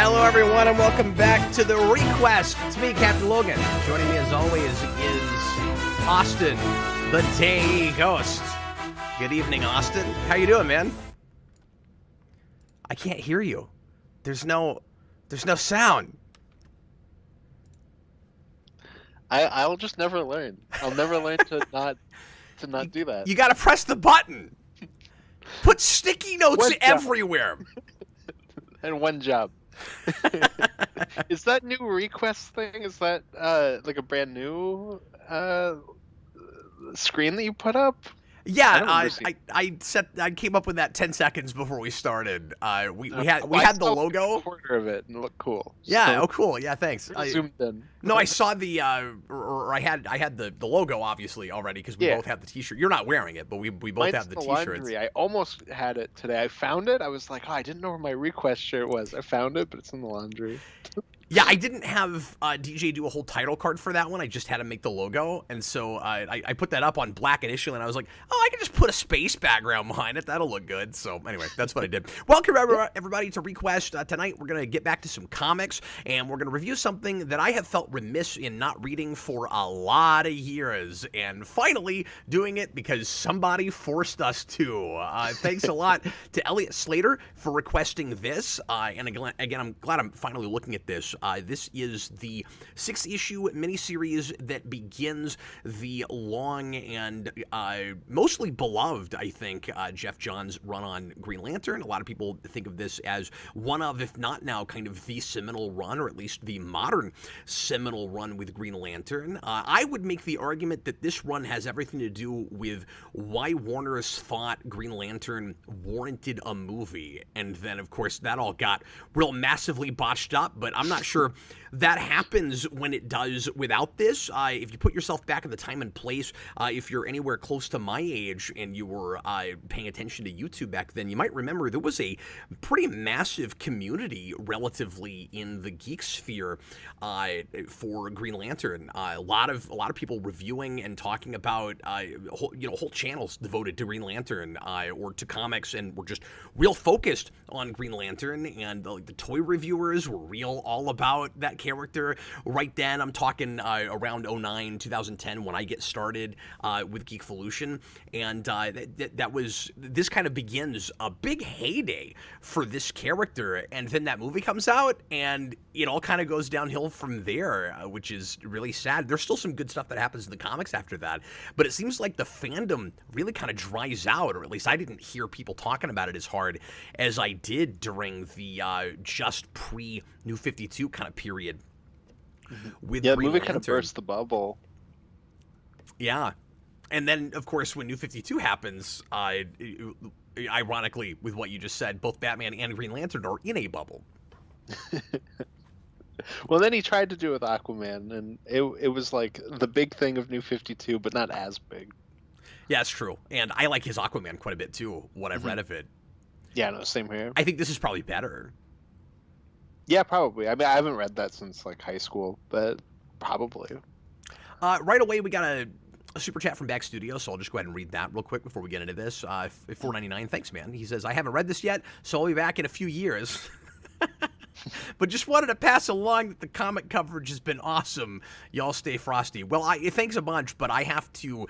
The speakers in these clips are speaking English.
Hello, everyone, and welcome back to the ReQuest. It's me, Captain Logan. Joining me, as always, is Austin, the Day Ghost. Good evening, Austin. How you doing, man? I can't hear you. There's no sound. I'll just never learn. I'll never learn to not do that. You got to press the button. Put sticky notes One job. everywhere. And one job. Is that new ReQuest thing? Is that like a brand new screen that you put up? Yeah, I came up with that 10 seconds before we started. We had the logo. A quarter of it and it looked cool. Yeah. So, Oh, cool. Yeah. Thanks. zoomed in. No, I saw the or I had the logo obviously already because we both have the T-shirt. You're not wearing it, but we both Mine's have the in T-shirts. laundry. I almost had it today. I found it. I was like, oh, I didn't know where my ReQuest shirt was. I found it, but it's in the laundry. Yeah, I didn't have DJ do a whole title card for that one. I just had to make the logo, and so I put that up on black initially, and I was like, oh, I can just put a space background behind it. That'll look good. So anyway, that's what I did. Welcome, everybody, to ReQuest. Tonight, we're going to get back to some comics, and we're going to review something that I have felt remiss in not reading for a lot of years, and finally doing it because somebody forced us to. Thanks a lot to Elliot Slater for requesting this, and again, I'm glad I'm finally looking at this. This is the 6-issue miniseries that begins the long and mostly beloved, I think, Geoff Johns run on Green Lantern. A lot of people think of this as one of, if not now, kind of the seminal run, or at least the modern seminal run with Green Lantern. I would make the argument that this run has everything to do with why Warner's thought Green Lantern warranted a movie. And then, of course, that all got real massively botched up, but I'm not sure that happens when it does without this. If you put yourself back in the time and place, if you're anywhere close to my age and you were paying attention to YouTube back then, you might remember there was a pretty massive community relatively in the geek sphere for Green Lantern. A lot of people reviewing and talking about whole channels devoted to Green Lantern or to comics, and were just real focused on Green Lantern, and the toy reviewers were real all about that character right then. I'm talking around 09, 2010 when I get started with Geekvolution, and this kind of begins a big heyday for this character, and then that movie comes out and it all kind of goes downhill from there, which is really sad. There's still some good stuff that happens in the comics after that, but it seems like the fandom really kind of dries out, or at least I didn't hear people talking about it as hard as I did during the just pre-New 52 kind of period. With the Green movie Lantern. kind of burst the bubble. Yeah. And then, of course, when New 52 happens, ironically, with what you just said, both Batman and Green Lantern are in a bubble. Well, then he tried to do it with Aquaman, and it was like the big thing of New 52, but not as big. Yeah, it's true. And I like his Aquaman quite a bit, too, what I've read of it. Yeah, no, same here. I think this is probably better. Yeah, probably. I mean, I haven't read that since like high school, but probably. Right away, we got a super chat from Back Studio, so I'll just go ahead and read that real quick before we get into this. $4.99, thanks, man. He says, I haven't read this yet, so I'll be back in a few years. But just wanted to pass along that the comic coverage has been awesome. Y'all stay frosty. Well, thanks a bunch, but I have to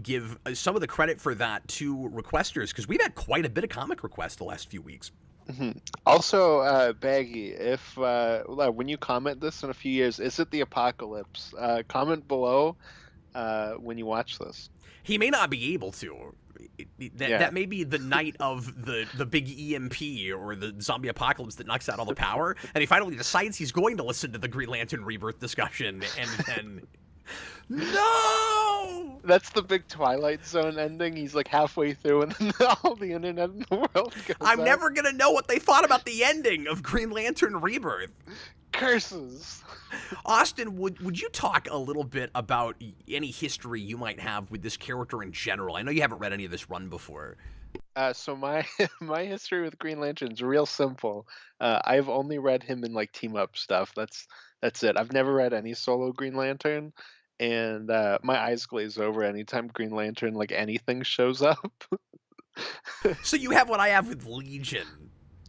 give some of the credit for that to requesters, because we've had quite a bit of comic requests the last few weeks. Mm-hmm. Also, Baggy, if when you comment this in a few years, is it the apocalypse? Comment below when you watch this. He may not be able to. That may be the night of the big EMP or the zombie apocalypse that knocks out all the power, and he finally decides he's going to listen to the Green Lantern Rebirth discussion, and then... No! That's the big Twilight Zone ending. He's like halfway through, and then all the internet in the world goes I'm out. never going to know what they thought about the ending of Green Lantern Rebirth. Curses. Austin, would you talk a little bit about any history you might have with this character in general? I know you haven't read any of this run before. So my history with Green Lantern's real simple. I've only read him in like team up stuff. That's it. I've never read any solo Green Lantern, and my eyes glaze over anytime Green Lantern like anything shows up. So you have what I have with Legion.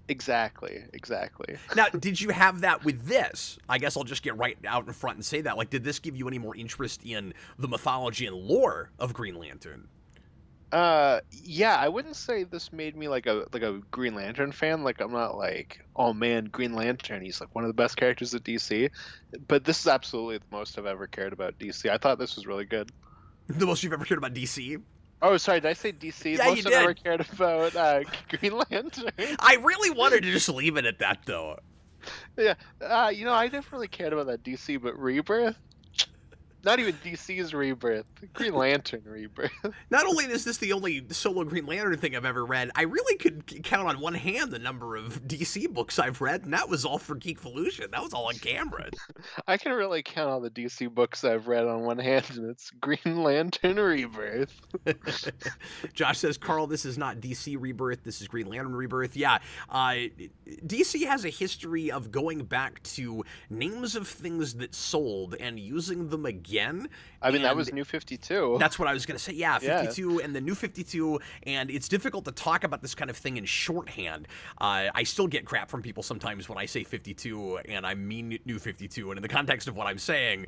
Exactly, exactly. Now, did you have that with this? I guess I'll just get right out in front and say that. Like, did this give you any more interest in the mythology and lore of Green Lantern? Yeah, I wouldn't say this made me like a Green Lantern fan. Like I'm not like, oh man, Green Lantern, he's like one of the best characters at DC. But this is absolutely the most I've ever cared about DC. I thought this was really good. The most you've ever cared about DC? Oh, sorry, did I say DC? The Yeah, you most I've ever did. cared about Green Lantern. I really wanted to just leave it at that, though. Yeah, I never really cared about that DC, but Rebirth. Not even DC's Rebirth, Green Lantern Rebirth. Not only is this the only solo Green Lantern thing I've ever read, I really could count on one hand the number of DC books I've read, and that was all for Geekvolution. That was all on camera. I can really count all the DC books I've read on one hand, and it's Green Lantern Rebirth. Josh says, Carl, this is not DC Rebirth. This is Green Lantern Rebirth. Yeah, DC has a history of going back to names of things that sold and using them again. I mean, that was New 52. That's what I was going to say. Yeah, 52 and the New 52, and it's difficult to talk about this kind of thing in shorthand. I still get crap from people sometimes when I say 52 and I mean New 52, and in the context of what I'm saying,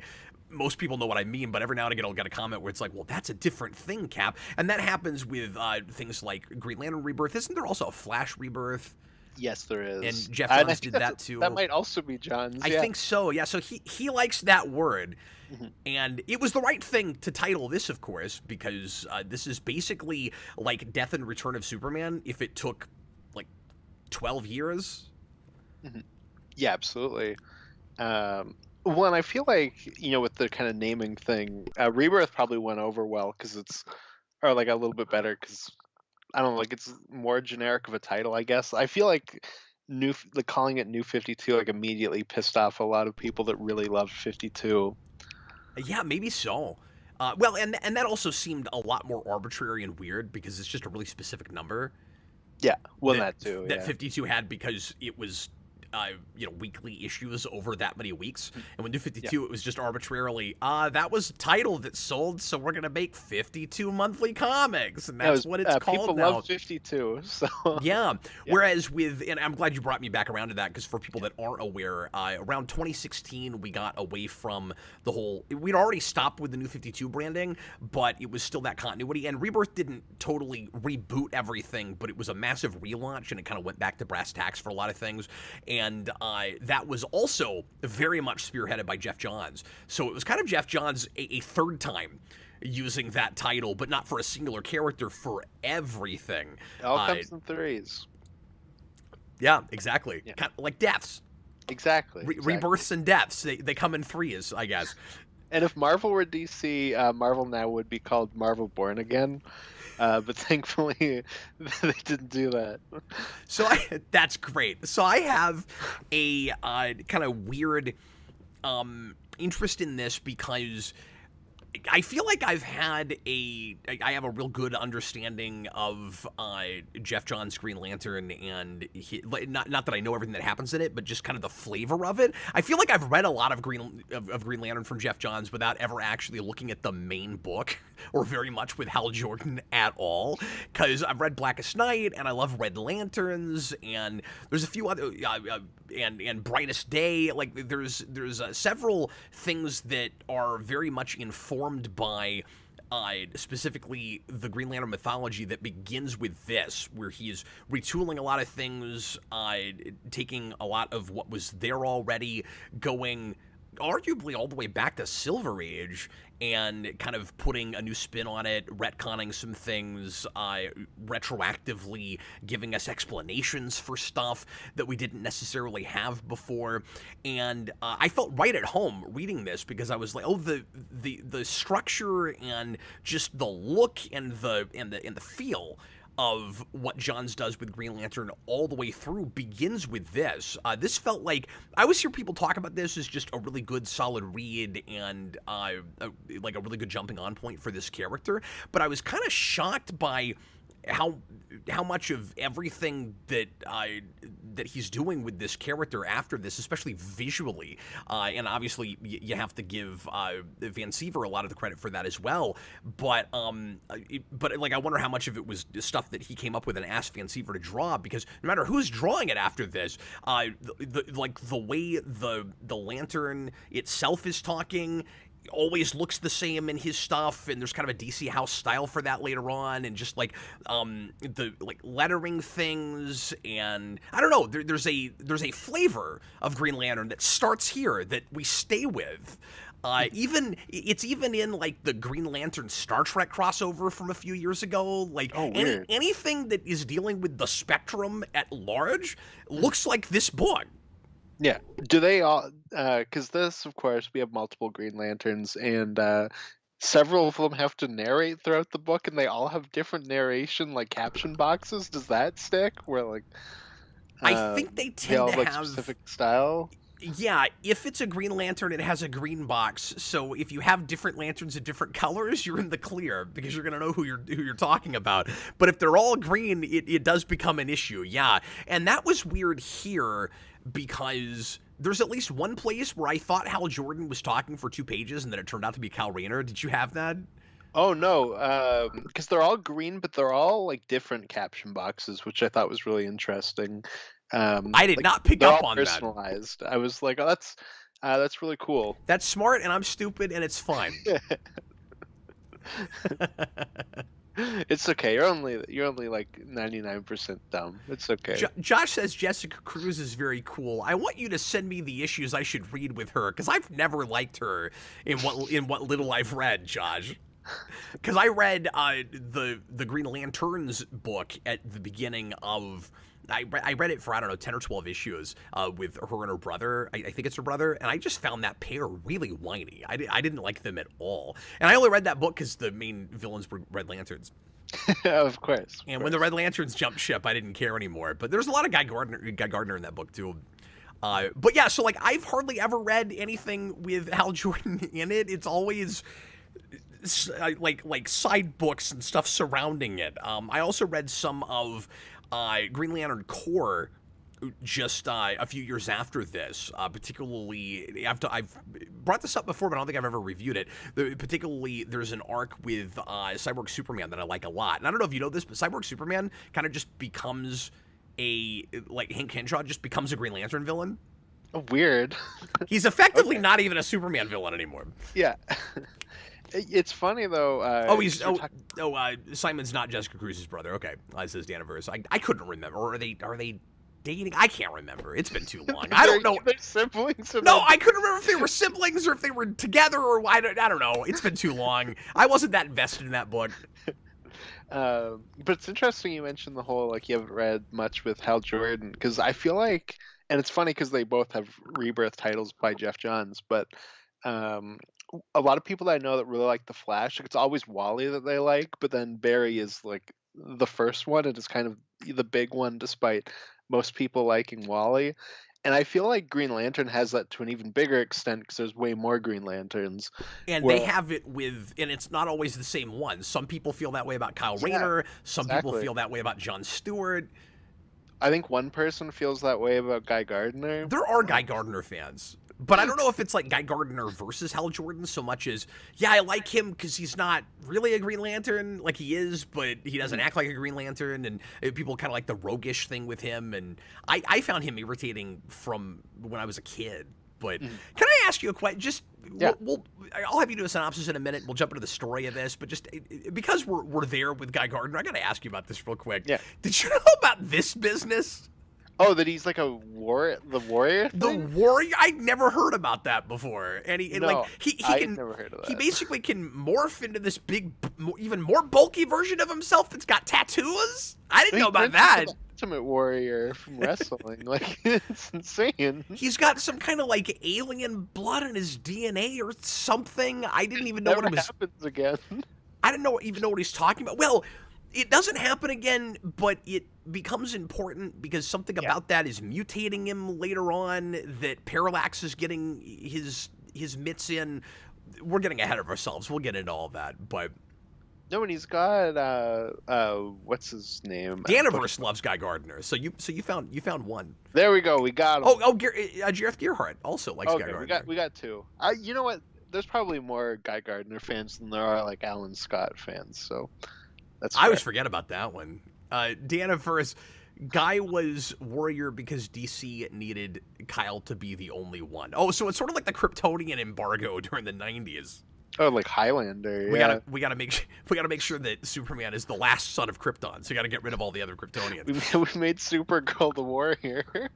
most people know what I mean, but every now and again I'll get a comment where it's like, well, that's a different thing, Cap. And that happens with things like Green Lantern Rebirth. Isn't there also a Flash Rebirth? Yes, there is. And Geoff Johns did that too. That might also be Johns. I think so, yeah. So he likes that word. Mm-hmm. And it was the right thing to title this, of course, because this is basically like Death and Return of Superman if it took like 12 years. Mm-hmm. Yeah, absolutely. Well, and I feel like, with the kind of naming thing, Rebirth probably went over well because or like a little bit better because, I don't know, like it's more generic of a title, I guess. I feel like calling it New 52 like immediately pissed off a lot of people that really loved 52. Yeah, maybe so. Well, and that also seemed a lot more arbitrary and weird because it's just a really specific number. Yeah, well, that too. That 52 had because it was weekly issues over that many weeks. And with New 52, it was just arbitrarily, that was a title that sold, so we're going to make 52 monthly comics. And that's what it's called people now. love 52, so... Yeah. Whereas with, and I'm glad you brought me back around to that, because for people that aren't aware, around 2016, we got away from the whole, we'd already stopped with the New 52 branding, but it was still that continuity. And Rebirth didn't totally reboot everything, but it was a massive relaunch, and it kind of went back to brass tacks for a lot of things. And that was also very much spearheaded by Geoff Johns. So it was kind of Geoff Johns a third time using that title, but not for a singular character, for everything. It all comes in threes. Yeah, exactly. Yeah. Kind of like deaths. Exactly. Rebirths and deaths. They come in threes, I guess. And if Marvel were DC, Marvel now would be called Marvel Born Again. But thankfully, they didn't do that. So that's great. So I have a kind of weird interest in this because I feel like I have a real good understanding of Geoff Johns' Green Lantern, and not that I know everything that happens in it, but just kind of the flavor of it. I feel like I've read a lot of Green Lantern from Geoff Johns without ever actually looking at the main book, or very much with Hal Jordan at all, because I've read Blackest Night, and I love Red Lanterns, and there's a few other, and Brightest Day. Like there's several things that are very much informed by specifically the Green Lantern mythology that begins with this, where he's retooling a lot of things, taking a lot of what was there already, going arguably all the way back to Silver Age, and kind of putting a new spin on it, retconning some things, retroactively giving us explanations for stuff that we didn't necessarily have before. And I felt right at home reading this because I was like, oh, the structure and just the look and the feel of what Johns does with Green Lantern all the way through begins with this. This felt like, I always hear people talk about this as just a really good, solid read and like a really good jumping on point for this character, but I was kind of shocked by how much of everything that he's doing with this character after this, especially visually, and obviously you have to give Van Siever a lot of the credit for that as well. But like I wonder how much of it was stuff that he came up with and asked Van Siever to draw, because no matter who's drawing it after this, the way the lantern itself is talking always looks the same in his stuff, and there's kind of a DC House style for that later on, and just like the like lettering things, and I don't know, there's a flavor of Green Lantern that starts here that we stay with. Even in like the Green Lantern Star Trek crossover from a few years ago, like anything that is dealing with the spectrum at large looks like this book. Yeah. Do they all? Because this, of course, we have multiple Green Lanterns, and several of them have to narrate throughout the book, and they all have different narration, like caption boxes. Does that stick? Where like, I think they tend to have specific style. Yeah, if it's a Green Lantern, it has a green box. So if you have different lanterns in different colors, you're in the clear because you're gonna know who you're talking about. But if they're all green, it does become an issue. Yeah, and that was weird here because there's at least one place where I thought Hal Jordan was talking for 2 pages, and then it turned out to be Kyle Rayner. Did you have that? Oh no, because they're all green, but they're all like different caption boxes, which I thought was really interesting. I did like, not pick up on personalized. I was like, oh, that's really cool. That's smart, and I'm stupid, and it's fine. It's okay. You're only like 99% dumb. It's okay. Josh says Jessica Cruz is very cool. I want you to send me the issues I should read with her, because I've never liked her in what little I've read, Josh. Because I read the Green Lanterns book at the beginning of. I read it for, I don't know, 10 or 12 issues with her and her brother. I think it's her brother. And I just found that pair really whiny. I didn't like them at all. And I only read that book because the main villains were Red Lanterns. Of course. And when the Red Lanterns jumped ship, I didn't care anymore. But there's a lot of Guy Gardner in that book, too. But yeah, so like I've hardly ever read anything with Hal Jordan in it. It's always like side books and stuff surrounding it. I also read some of Green Lantern Corps just a few years after this, particularly I've brought this up before, but I don't think I've ever reviewed it. Particularly, there's an arc with Cyborg Superman that I like a lot. And I don't know if you know this, but Cyborg Superman kind of just becomes like Hank Henshaw just becomes a Green Lantern villain. Oh, weird. He's effectively not even a Superman villain anymore. Yeah. It's funny though. Simon's not Jessica Cruz's brother. Okay, says Daniverse. I couldn't remember. Or are they dating? I can't remember. It's been too long. I don't know. They're siblings. No, I couldn't remember if they were siblings or if they were together or I don't know. It's been too long. I wasn't that invested in that book. But it's interesting you mentioned the whole like you haven't read much with Hal Jordan, because I feel like, and it's funny because they both have Rebirth titles by Geoff Johns, but a lot of people that I know that really like The Flash, like, it's always Wally that they like, but then Barry is like the first one, and it's kind of the big one despite most people liking Wally. And I feel like Green Lantern has that to an even bigger extent because there's way more Green Lanterns. And they have it with, and it's not always the same one. Some people feel that way about Kyle Rayner. Some people feel that way about John Stewart. I think one person feels that way about Guy Gardner. There are Guy Gardner fans. But I don't know if it's like Guy Gardner versus Hal Jordan so much as, yeah, I like him because he's not really a Green Lantern like he is, but he doesn't act like a Green Lantern, and people kind of like the roguish thing with him, and I found him irritating from when I was a kid. But can I ask you a question? Just I'll have you do a synopsis in a minute. We'll jump into the story of this, but just because we're there with Guy Gardner, I got to ask you about this real quick. Yeah. Did you know about this business? Oh, that he's like the warrior thing? The warrior? I'd never heard about that before. And he never heard of that. He basically can morph into this big, even more bulky version of himself that's got tattoos? I didn't know about that. Ultimate Warrior from wrestling. Like, it's insane. He's got some kind of like alien blood in his DNA or something. I didn't even know what it was. Happens again. I didn't even know what he's talking about. Well, it doesn't happen again, but it becomes important because something about that is mutating him later on, that Parallax is getting his mitts in. We're getting ahead of ourselves. We'll get into all that, but No, and he's got what's his name? Daniverse loves Guy Gardner, so you found one. There we go. We got him. Geoff Gearhart also likes Guy Okay, Gardner. we got two. You know what? There's probably more Guy Gardner fans than there are like Alan Scott fans. So that's fair. I always forget about that one. Daniverse, Guy was Warrior because DC needed Kyle to be the only one. Oh, so it's sort of like the Kryptonian embargo during the 90s. Oh, like Highlander. We gotta make sure that Superman is the last son of Krypton. So you gotta get rid of all the other Kryptonians. We made Supergirl the Warrior.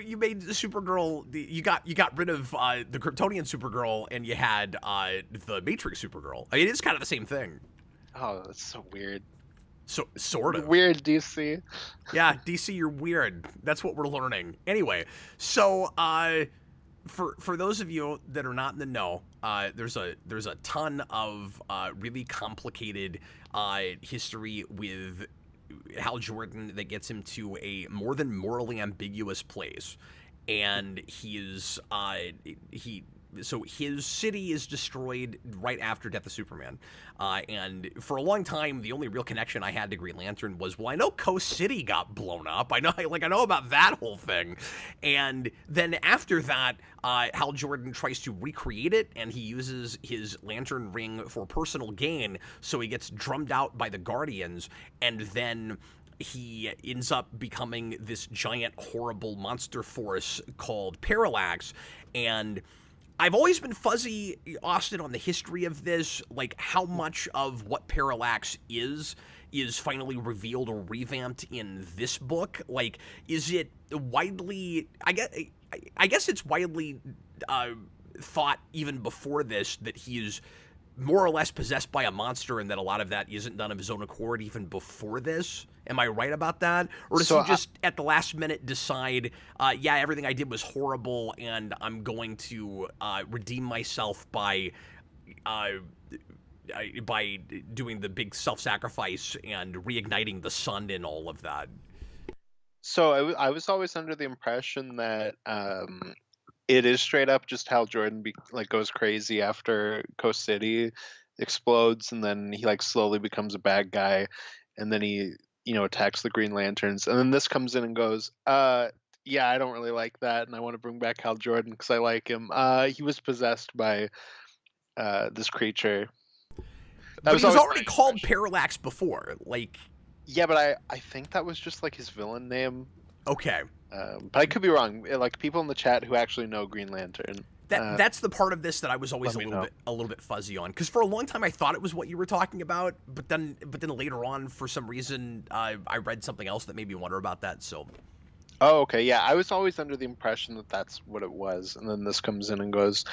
You made Supergirl. You got rid of the Kryptonian Supergirl, and you had the Matrix Supergirl. I mean, it's kind of the same thing. Oh, that's so weird. So sort of weird, DC. Yeah, DC, you're weird. That's what we're learning. Anyway, so for those of you that are not in the know, there's a ton of really complicated history with Hal Jordan that gets him to a more than morally ambiguous place, and so his city is destroyed right after Death of Superman, and for a long time the only real connection I had to Green Lantern was, well, I know Coast City got blown up. I know about that whole thing, and then after that, Hal Jordan tries to recreate it, and he uses his Lantern ring for personal gain. So he gets drummed out by the Guardians, and then he ends up becoming this giant, horrible monster force called Parallax, and I've always been fuzzy, Austin, on the history of this, like how much of what Parallax is finally revealed or revamped in this book. Like, is it widely? I guess it's widely thought even before this that he is more or less possessed by a monster, and that a lot of that isn't done of his own accord even before this. Am I right about that? Or does he just at the last minute decide, yeah, everything I did was horrible, and I'm going to redeem myself by doing the big self-sacrifice and reigniting the sun and all of that? So I was always under the impression that it is straight up just Hal Jordan goes crazy after Coast City explodes, and then he slowly becomes a bad guy, and then he attacks the Green Lanterns, and then this comes in and goes, yeah, I don't really like that, and I want to bring back Hal Jordan because I like him. He was possessed by this creature. But he was already called Parallax before, Yeah, but I think that was just his villain name. Okay. But I could be wrong. People in the chat who actually know Green Lantern. That's the part of this that I was always a little bit fuzzy on, because for a long time I thought it was what you were talking about, but then later on, for some reason, I read something else that made me wonder about that. So. Oh, okay, yeah, I was always under the impression that that's what it was, and then this comes in and goes,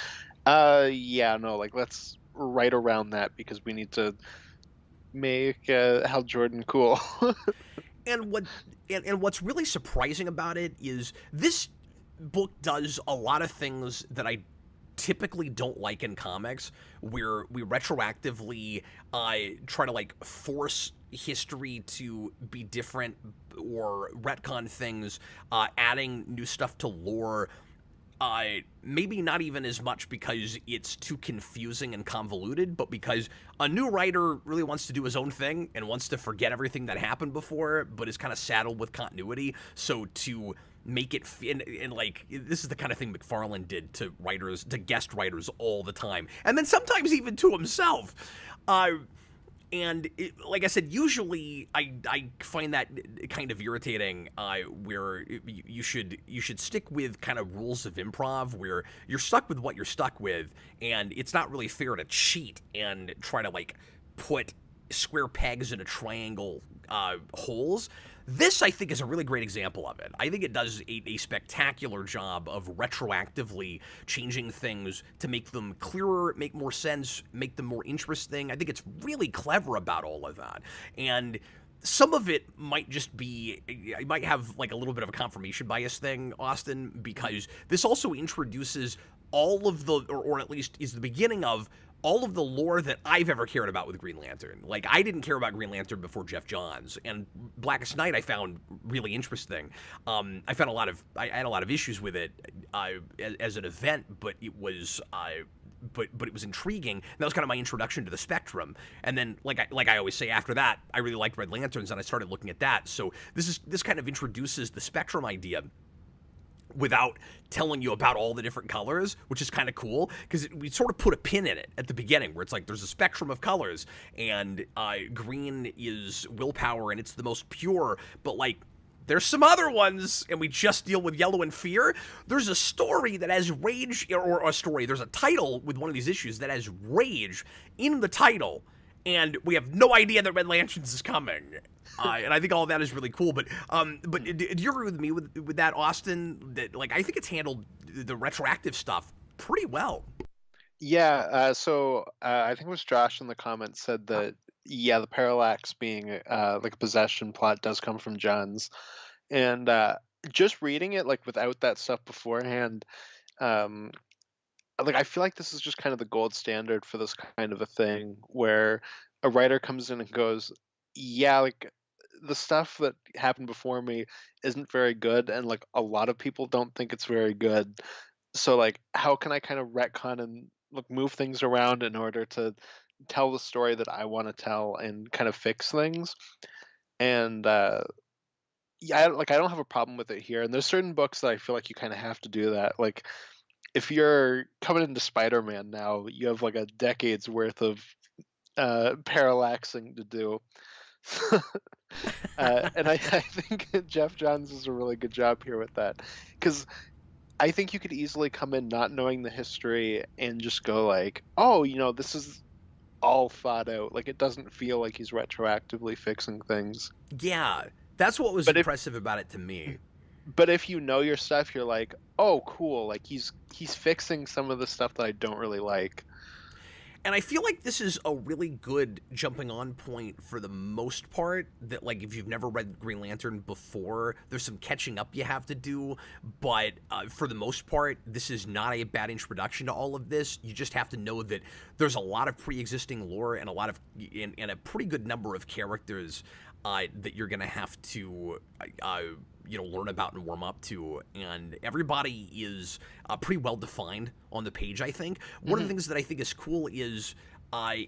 yeah, no, let's right around that because we need to make Hal Jordan cool. And what's really surprising about it is this book does a lot of things that I typically don't like in comics, where we retroactively try to force history to be different or retcon things, adding new stuff to lore. Maybe not even as much because it's too confusing and convoluted, but because a new writer really wants to do his own thing and wants to forget everything that happened before, but is kind of saddled with continuity. So to make it and this is the kind of thing McFarlane did to writers, to guest writers all the time, and then sometimes even to himself. And like I said, usually I find that kind of irritating, where you should stick with kind of rules of improv, where you're stuck with what you're stuck with, and it's not really fair to cheat and try to put square pegs in a triangle holes. This, I think, is a really great example of it. I think it does a spectacular job of retroactively changing things to make them clearer, make more sense, make them more interesting. I think it's really clever about all of that. And some of it might just be, I might have a little bit of a confirmation bias thing, Austin, because this also introduces all of the, or at least is the beginning of, all of the lore that I've ever cared about with Green Lantern. I didn't care about Green Lantern before Geoff Johns, and Blackest Night I found really interesting. I had a lot of issues with it as an event, but it was but it was intriguing. And that was kind of my introduction to the Spectrum. And then, like I always say, after that, I really liked Red Lanterns, and I started looking at that. So this kind of introduces the Spectrum idea without telling you about all the different colors, which is kind of cool, because we sort of put a pin in it at the beginning, where it's like there's a spectrum of colors, and green is willpower, and it's the most pure, but like there's some other ones, and we just deal with yellow and fear. There's a story that has rage, or a story, there's a title with one of these issues that has rage in the title, and we have no idea that Red Lanterns is coming. And I think all of that is really cool. But do you agree with me with that, Austin? That, like, I think it's handled the retroactive stuff pretty well. Yeah. So I think it was Josh in the comments said that the Parallax being like a possession plot does come from Johns, and just reading it like without that stuff beforehand, like I feel like this is just kind of the gold standard for this kind of a thing, where a writer comes in and goes, yeah, like the stuff that happened before me isn't very good, and like a lot of people don't think it's very good. So like, how can I kind of retcon and like move things around in order to tell the story that I want to tell and kind of fix things? And like I don't have a problem with it here. And there's certain books that I feel like you kind of have to do that. Like if you're coming into Spider-Man now, you have like a decade's worth of parallaxing to do. And I think Geoff Johns does a really good job here with that, because I think you could easily come in not knowing the history and just go like, oh, this is all thought out. Like it doesn't feel like he's retroactively fixing things. Yeah, that's what was But impressive about it to me. But if you know your stuff, you're like, oh, cool. Like he's fixing some of the stuff that I don't really like. And I feel like this is a really good jumping on point for the most part, that like if you've never read Green Lantern before, there's some catching up you have to do, but for the most part, this is not a bad introduction to all of this. You just have to know that there's a lot of pre-existing lore and a pretty good number of characters that you're going to have to learn about and warm up to, and everybody is pretty well defined on the page, I think. One of the things that I think is cool is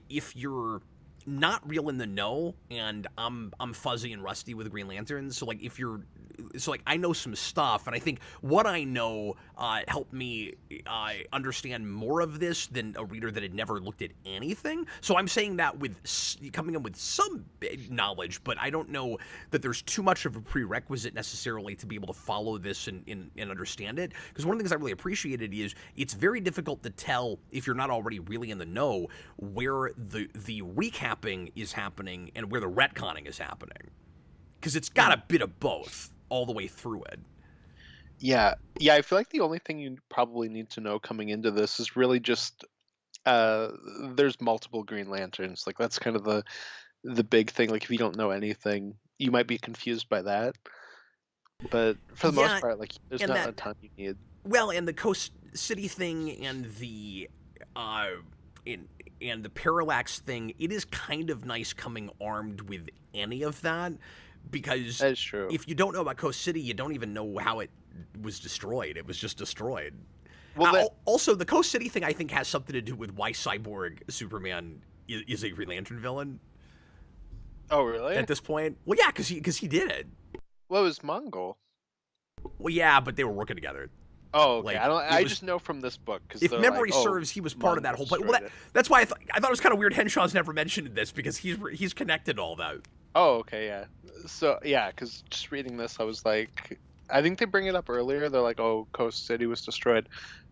if you're not real in the know, and I'm fuzzy and rusty with Green Lantern, so like I know some stuff, and I think what I know helped me understand more of this than a reader that had never looked at anything. So I'm saying that with coming in with some knowledge, but I don't know that there's too much of a prerequisite necessarily to be able to follow this and understand it. Because one of the things I really appreciated is it's very difficult to tell, if you're not already really in the know, where the recapping is happening and where the retconning is happening. Because it's got a bit of both all the way through it. Yeah, I feel like the only thing you probably need to know coming into this is really just there's multiple Green Lanterns. Like that's kind of the big thing. Like if you don't know anything, you might be confused by that. But for the most part, like there's not a ton you need. Well, and the Coast City thing and the and the Parallax thing, it is kind of nice coming armed with any of that. Because that is true. If you don't know about Coast City, you don't even know how it was destroyed. It was just destroyed. Well, also, the Coast City thing, I think, has something to do with why Cyborg Superman is a Green Lantern villain. Oh, really? At this point? Well, yeah, because he did it. Well, it was Mongol. Well, yeah, but they were working together. Oh, okay. I just know from this book. If memory serves, he was part of that whole play. Well, that's why I thought it was kind of weird Henshaw's never mentioned this, because he's connected to all that. Oh, okay, yeah. So, yeah, because just reading this, I was like, I think they bring it up earlier. They're like, oh, Coast City was destroyed.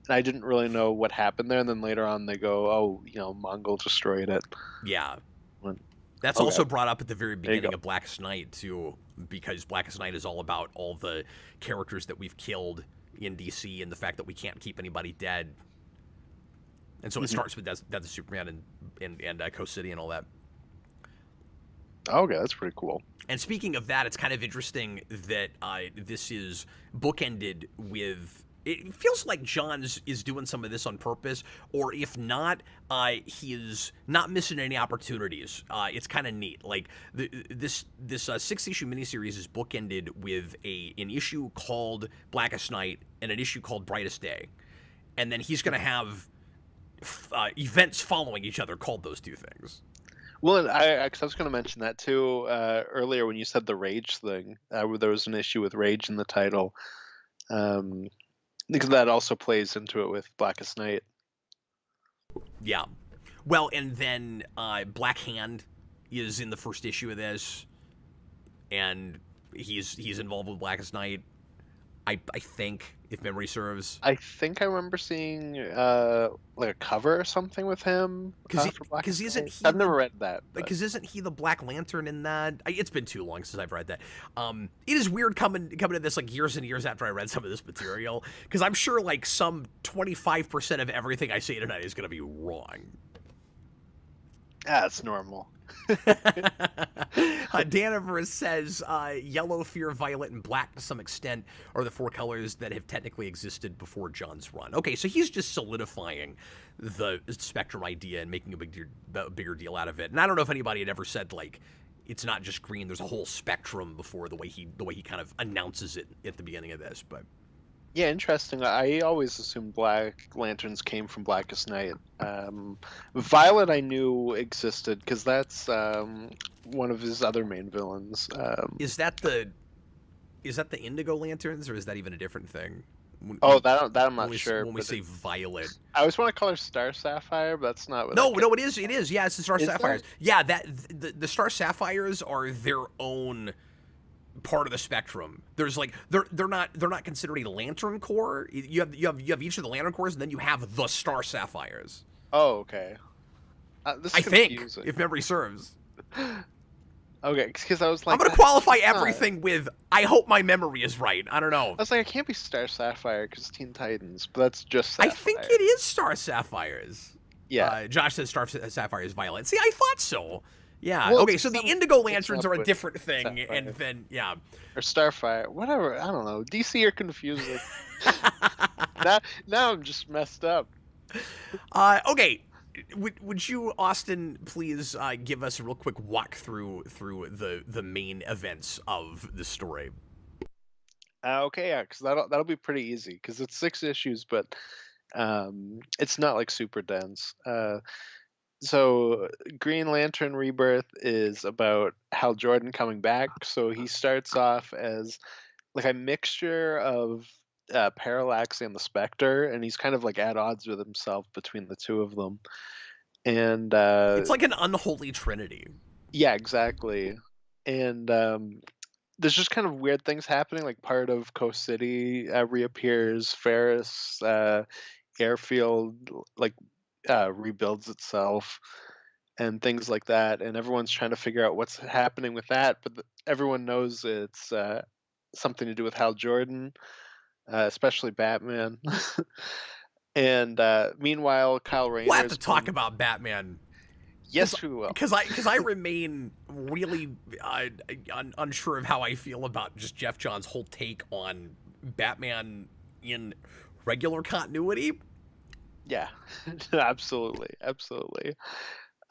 And I didn't really know what happened there. And then later on, they go, oh, Mongol destroyed it. Yeah. That's also brought up at the very beginning of Blackest Night, too, because Blackest Night is all about all the characters that we've killed in DC and the fact that we can't keep anybody dead. And so it starts with that's the Superman and Coast City and all that. Okay, that's pretty cool. And speaking of that, it's kind of interesting that this is bookended with... It feels like Johns is doing some of this on purpose, or if not, he is not missing any opportunities. It's kind of neat. Like this 6-issue miniseries is bookended with an issue called Blackest Night and an issue called Brightest Day, and then he's going to have events following each other called those two things. Well, and I was going to mention that too earlier when you said the rage thing. Where there was an issue with rage in the title, um, because that also plays into it with Blackest Night. Yeah. Well, and then Black Hand is in the first issue of this, and he's involved with Blackest Night. I think, if memory serves. I think I remember seeing like a cover or something with him for Blackest isn't Night. he I've never read that. Because isn't he the Black Lantern in that? It's been too long since I've read that. It is weird coming to this like years and years after I read some of this material, because I'm sure like some 25% of everything I say tonight is going to be wrong. That's normal. Daniver says yellow, fear, violet, and black to some extent are the four colors that have technically existed before John's run. Okay, so he's just solidifying the Spectrum idea and making a bigger deal out of it. And I don't know if anybody had ever said like it's not just green. There's a whole spectrum before the way he kind of announces it at the beginning of this, but. Yeah, interesting. I always assumed Black Lanterns came from Blackest Night. Violet I knew existed because that's one of his other main villains. Is that the Indigo Lanterns, or is that even a different thing? That I'm not sure. When we say Violet, I always want to call her Star Sapphire, but that's not what. No, it is. It is. Yeah, it's the Star Sapphires. Yeah, the Star Sapphires are their own part of the spectrum. There's like they're not considered a Lantern Corps. You have each of the Lantern Corps, and then you have the Star Sapphires. Oh, okay. This is I confusing. think, if memory serves. Okay, because I was like, I'm gonna qualify everything with I hope my memory is right. I don't know. I was like, it can't be Star Sapphire because Teen Titans, but that's just Sapphire. I think it is Star Sapphires. Yeah. Josh says Star Sapphire is Violet. See, I thought so. Yeah. Well, okay, so the Indigo Lanterns are a different thing, Sapphire. and then yeah. Or Starfire, whatever. I don't know. DC are confusing. now I'm just messed up. Okay. Would you, Austin, please give us a real quick walkthrough through the main events of the story? Okay, yeah, because that'll be pretty easy because it's 6 issues, but it's not like super dense. So Green Lantern Rebirth is about Hal Jordan coming back. So he starts off as like a mixture of Parallax and the Spectre, and he's kind of like at odds with himself between the two of them. And it's like an unholy trinity. Yeah, exactly. And there's just kind of weird things happening. Like part of Coast City reappears. Ferris airfield like rebuilds itself and things like that, and everyone's trying to figure out what's happening with that, but everyone knows it's something to do with Hal Jordan, especially Batman. And meanwhile, Kyle Rayner. We'll have to talk about Batman. Yes, we will. Because I remain really unsure of how I feel about just Geoff Johns' whole take on Batman in regular continuity. Yeah, absolutely.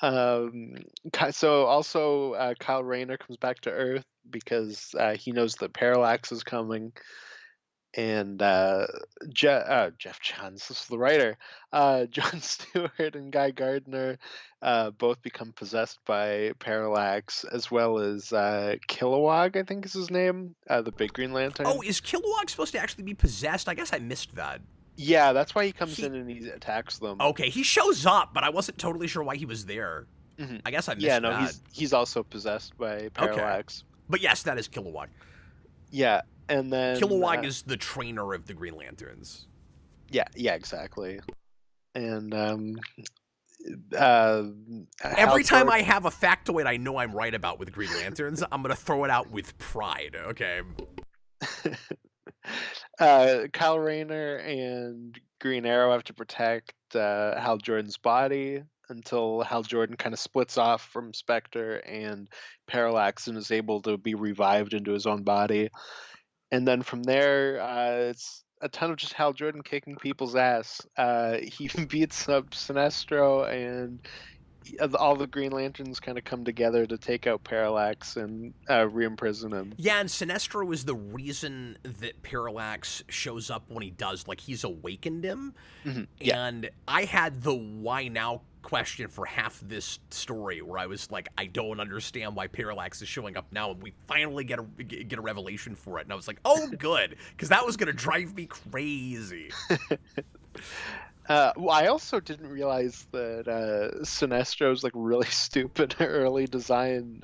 So also Kyle Rayner comes back to Earth because he knows that Parallax is coming, and Geoff Johns, this is the writer, John Stewart and Guy Gardner both become possessed by Parallax, as well as Kilowog, I think is his name, the big Green Lantern. Oh, is Kilowog supposed to actually be possessed? I guess I missed that. Yeah, that's why he comes in and he attacks them. Okay, he shows up, but I wasn't totally sure why he was there. Mm-hmm. I guess I missed that. Yeah, no, he's also possessed by Parallax. Okay. But yes, that is Kilowog. Yeah, and then Kilowog is the trainer of the Green Lanterns. Yeah, exactly. And every time I have a factoid I know I'm right about with Green Lanterns, I'm gonna throw it out with pride. Okay. Kyle Rayner and Green Arrow have to protect Hal Jordan's body until Hal Jordan kind of splits off from Spectre and Parallax and is able to be revived into his own body. And then from there, it's a ton of just Hal Jordan kicking people's ass. He beats up Sinestro, and all the Green Lanterns kind of come together to take out Parallax and re-imprison him. Yeah, and Sinestro is the reason that Parallax shows up when he does. Like, he's awakened him. Yeah. And I had the why now question for half this story, where I was like, I don't understand why Parallax is showing up now, and we finally get a revelation for it. And I was like, oh, good, because that was going to drive me crazy. Well, I also didn't realize that Sinestro's like really stupid early design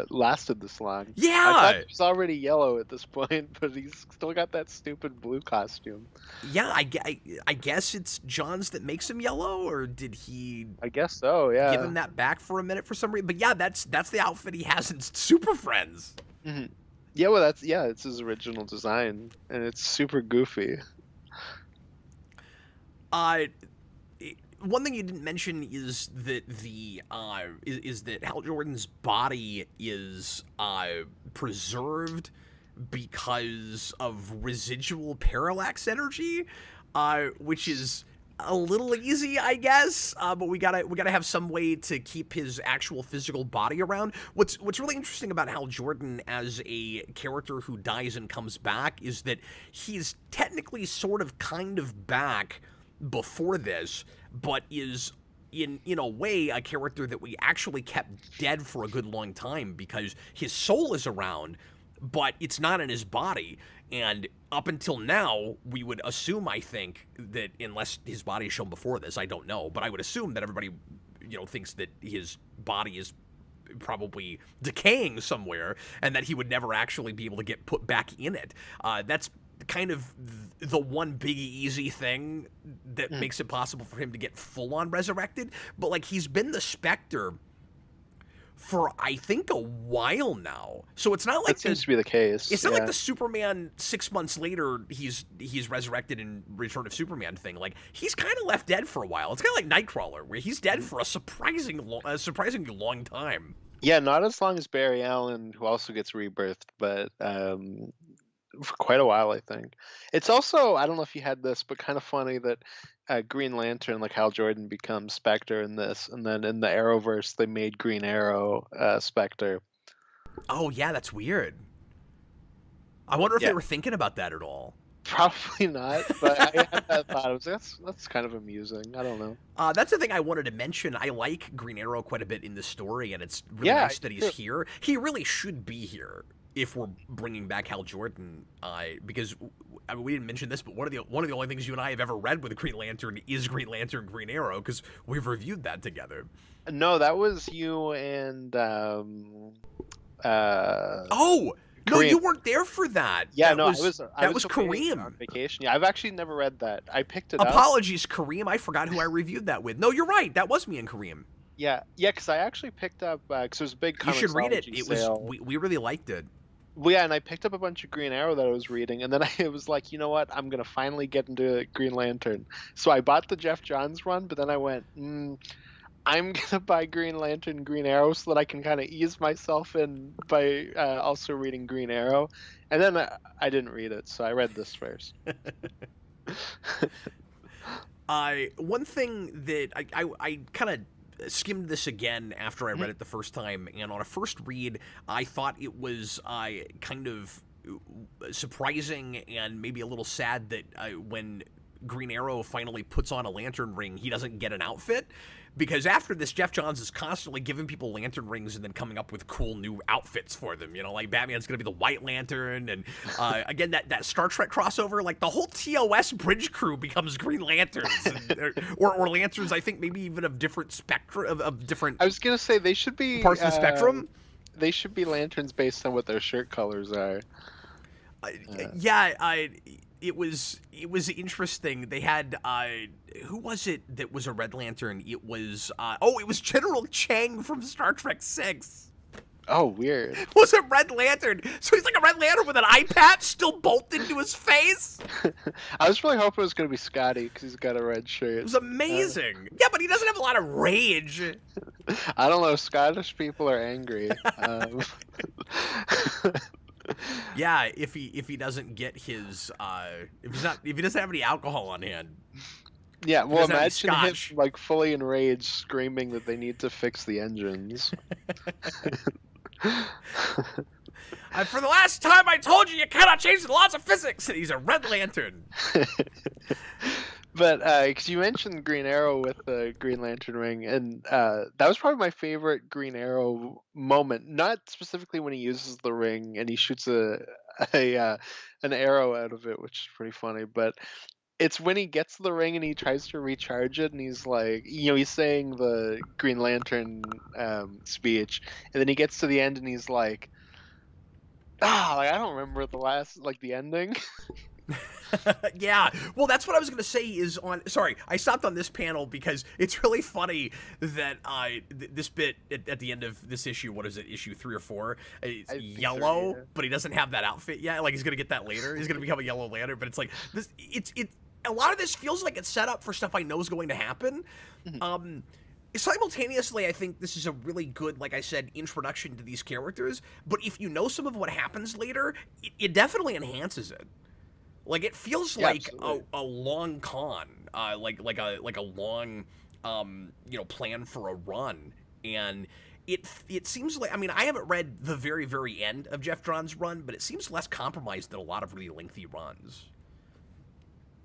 lasted this long. Yeah, I thought he was already yellow at this point, but he's still got that stupid blue costume. Yeah, I guess it's Johns that makes him yellow, or did he? I guess so. Yeah. Give him that back for a minute for some reason. But yeah, that's the outfit he has in Super Friends. Yeah, well, it's his original design, and it's super goofy. One thing you didn't mention is that is that Hal Jordan's body is preserved because of residual Parallax energy, which is a little easy, I guess. But we gotta have some way to keep his actual physical body around. What's really interesting about Hal Jordan as a character who dies and comes back is that he's technically sort of kind of back before this, but is in a way a character that we actually kept dead for a good long time, because his soul is around, but it's not in his body. And up until now, we would assume, I think, that unless his body is shown before this, I don't know, but I would assume that everybody, thinks that his body is probably decaying somewhere, and that he would never actually be able to get put back in it. That's kind of the one big easy thing that makes it possible for him to get full-on resurrected. But like, he's been the Spectre for I think a while now, so it's not like that seems to be the case. It's not like the Superman 6 months later he's resurrected in Return of Superman thing. Like, he's kind of left dead for a while. It's kind of like Nightcrawler, where he's dead for a surprisingly long time. Yeah, not as long as Barry Allen, who also gets rebirthed, but for quite a while, I think. It's also, I don't know if you had this, but kind of funny that Green Lantern, like Hal Jordan, becomes Spectre in this, and then in the Arrowverse, they made Green Arrow Spectre. Oh, yeah, that's weird. I wonder if they were thinking about that at all. Probably not, but I had that thought. I was like, that's kind of amusing. I don't know. That's the thing I wanted to mention. I like Green Arrow quite a bit in this story, and it's really nice that he's here. He really should be here if we're bringing back Hal Jordan, because we didn't mention this, but one of the only things you and I have ever read with Green Lantern is Green Lantern Green Arrow, because we've reviewed that together. No, that was you and oh no, you weren't there for that. Yeah, that no, was Kareem on vacation. Yeah, I've actually never read that. I picked it up. Apologies, Kareem. I forgot who I reviewed that with. No, you're right. That was me and Kareem. Yeah, because I actually picked up because it was a big. You should read it. It was we really liked it. Well, yeah, and I picked up a bunch of Green Arrow that I was reading, and then I was like, you know what? I'm going to finally get into Green Lantern. So I bought the Geoff Johns run, but then I went, I'm going to buy Green Lantern Green Arrow so that I can kind of ease myself in by also reading Green Arrow. And then I didn't read it, so I read this first. One thing that I kind of skimmed this again after I read it the first time, and on a first read, I thought it was kind of surprising and maybe a little sad that when Green Arrow finally puts on a lantern ring, he doesn't get an outfit. Because after this, Geoff Johns is constantly giving people lantern rings and then coming up with cool new outfits for them. Like Batman's going to be the White Lantern. And again, that Star Trek crossover, like the whole TOS bridge crew becomes Green Lanterns. or lanterns, I think, maybe even of different spectrum, of different... I was going to say, they should be... Parts of the spectrum? They should be lanterns based on what their shirt colors are. It was interesting. They had who was it that was a Red Lantern? It was it was General Chang from Star Trek 6. Oh, weird. Was a Red Lantern. So he's like a Red Lantern with an eye patch still bolted to his face. I was really hoping it was going to be Scotty because he's got a red shirt. It was amazing. Yeah, but he doesn't have a lot of rage. I don't know. Scottish people are angry. Yeah, if he doesn't get his if he doesn't have any alcohol on hand. Yeah, He well, doesn't have any imagine him scotch. like fully enraged, screaming that they need to fix the engines. For the last time, I told you cannot change the laws of physics. And he's a Red Lantern. But because you mentioned Green Arrow with the Green Lantern ring, and that was probably my favorite Green Arrow moment. Not specifically when he uses the ring and he shoots an arrow out of it, which is pretty funny, but it's when he gets the ring and he tries to recharge it, and he's like, he's saying the Green Lantern speech, and then he gets to the end and he's like, like I don't remember the ending. Yeah, well, that's what I was gonna say. Sorry, I stopped on this panel because it's really funny that this bit at the end of this issue. What is it? Issue 3 or 4? It's yellow, So, yeah. but he doesn't have that outfit yet. Like he's gonna get that later. He's gonna become a Yellow Lantern. But it's like this. It's a lot of this feels like it's set up for stuff I know is going to happen. Mhm. Simultaneously, I think this is a really good, like I said, introduction to these characters. But if you know some of what happens later, it definitely enhances it. Like it feels Yeah, like absolutely. a long con, like a long, plan for a run, and it seems like, I mean, I haven't read the very end of Geoff Johns' run, but it seems less compromised than a lot of really lengthy runs.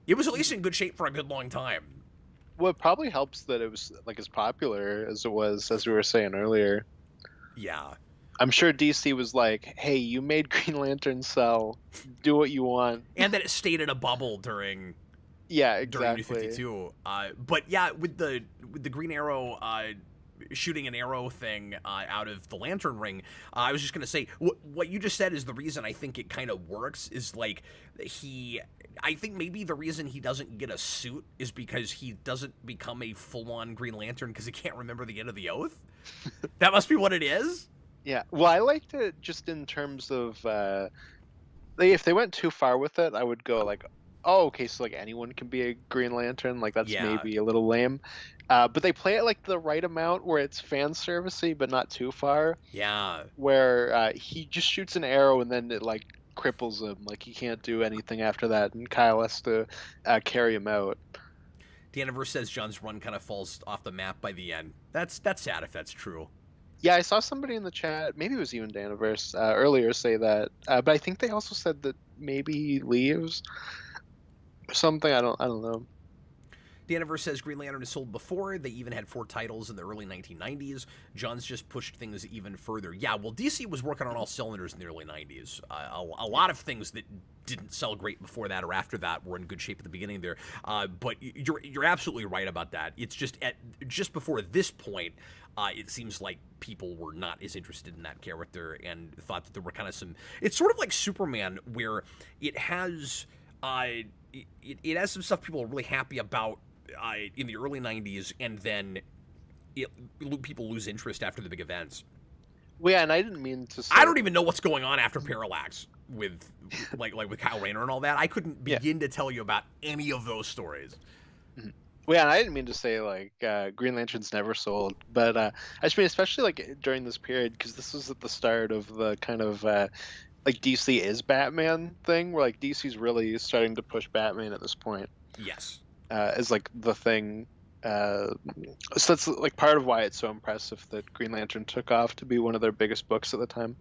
It was at least in good shape for a good long time. Well, it probably helps that it was like as popular as it was, as we were saying earlier. Yeah. I'm sure DC was like, "Hey, you made Green Lantern sell. Do what you want." And that it stayed in a bubble during Yeah, New exactly. 52. But yeah, with the Green Arrow shooting an arrow thing out of the lantern ring, I was just gonna say what you just said is the reason I think it kind of works. Is like I think maybe the reason he doesn't get a suit is because he doesn't become a full-on Green Lantern because he can't remember the end of the oath. That must be what it is. Yeah. Well, I liked it just in terms of if they went too far with it, I would go like, "Oh, okay, so like anyone can be a Green Lantern." Like that's Yeah. maybe a little lame. But they play it like the right amount where it's fan servicey but not too far. Yeah. Where he just shoots an arrow and then it like cripples him, like he can't do anything after that, and Kyle has to carry him out. Daniver says John's run kind of falls off the map by the end. That's sad if that's true. Yeah, I saw somebody in the chat, maybe it was you and Daniverse, earlier say that, but I think they also said that maybe he leaves or something. I don't know. Daniver says Green Lantern has sold before. They even had 4 titles in the early 1990s. Johns just pushed things even further. Yeah, well, DC was working on all cylinders in the early 90s. A lot of things that didn't sell great before that or after that were in good shape at the beginning there. But you're absolutely right about that. It's just before this point, it seems like people were not as interested in that character and thought that there were kind of some. It's sort of like Superman, where it has it has some stuff people are really happy about in the early 90s, and then people lose interest after the big events. Well, yeah, and I didn't mean to say. I don't even know what's going on after Parallax with like with Kyle Rayner and all that. I couldn't begin to tell you about any of those stories. Mhm. Well, yeah, and I didn't mean to say like Green Lantern's never sold, but I just mean especially like during this period, because this was at the start of the kind of like DC is Batman thing, where like DC's really starting to push Batman at this point. Yes. As like the thing. So that's like part of why it's so impressive that Green Lantern took off to be one of their biggest books at the time.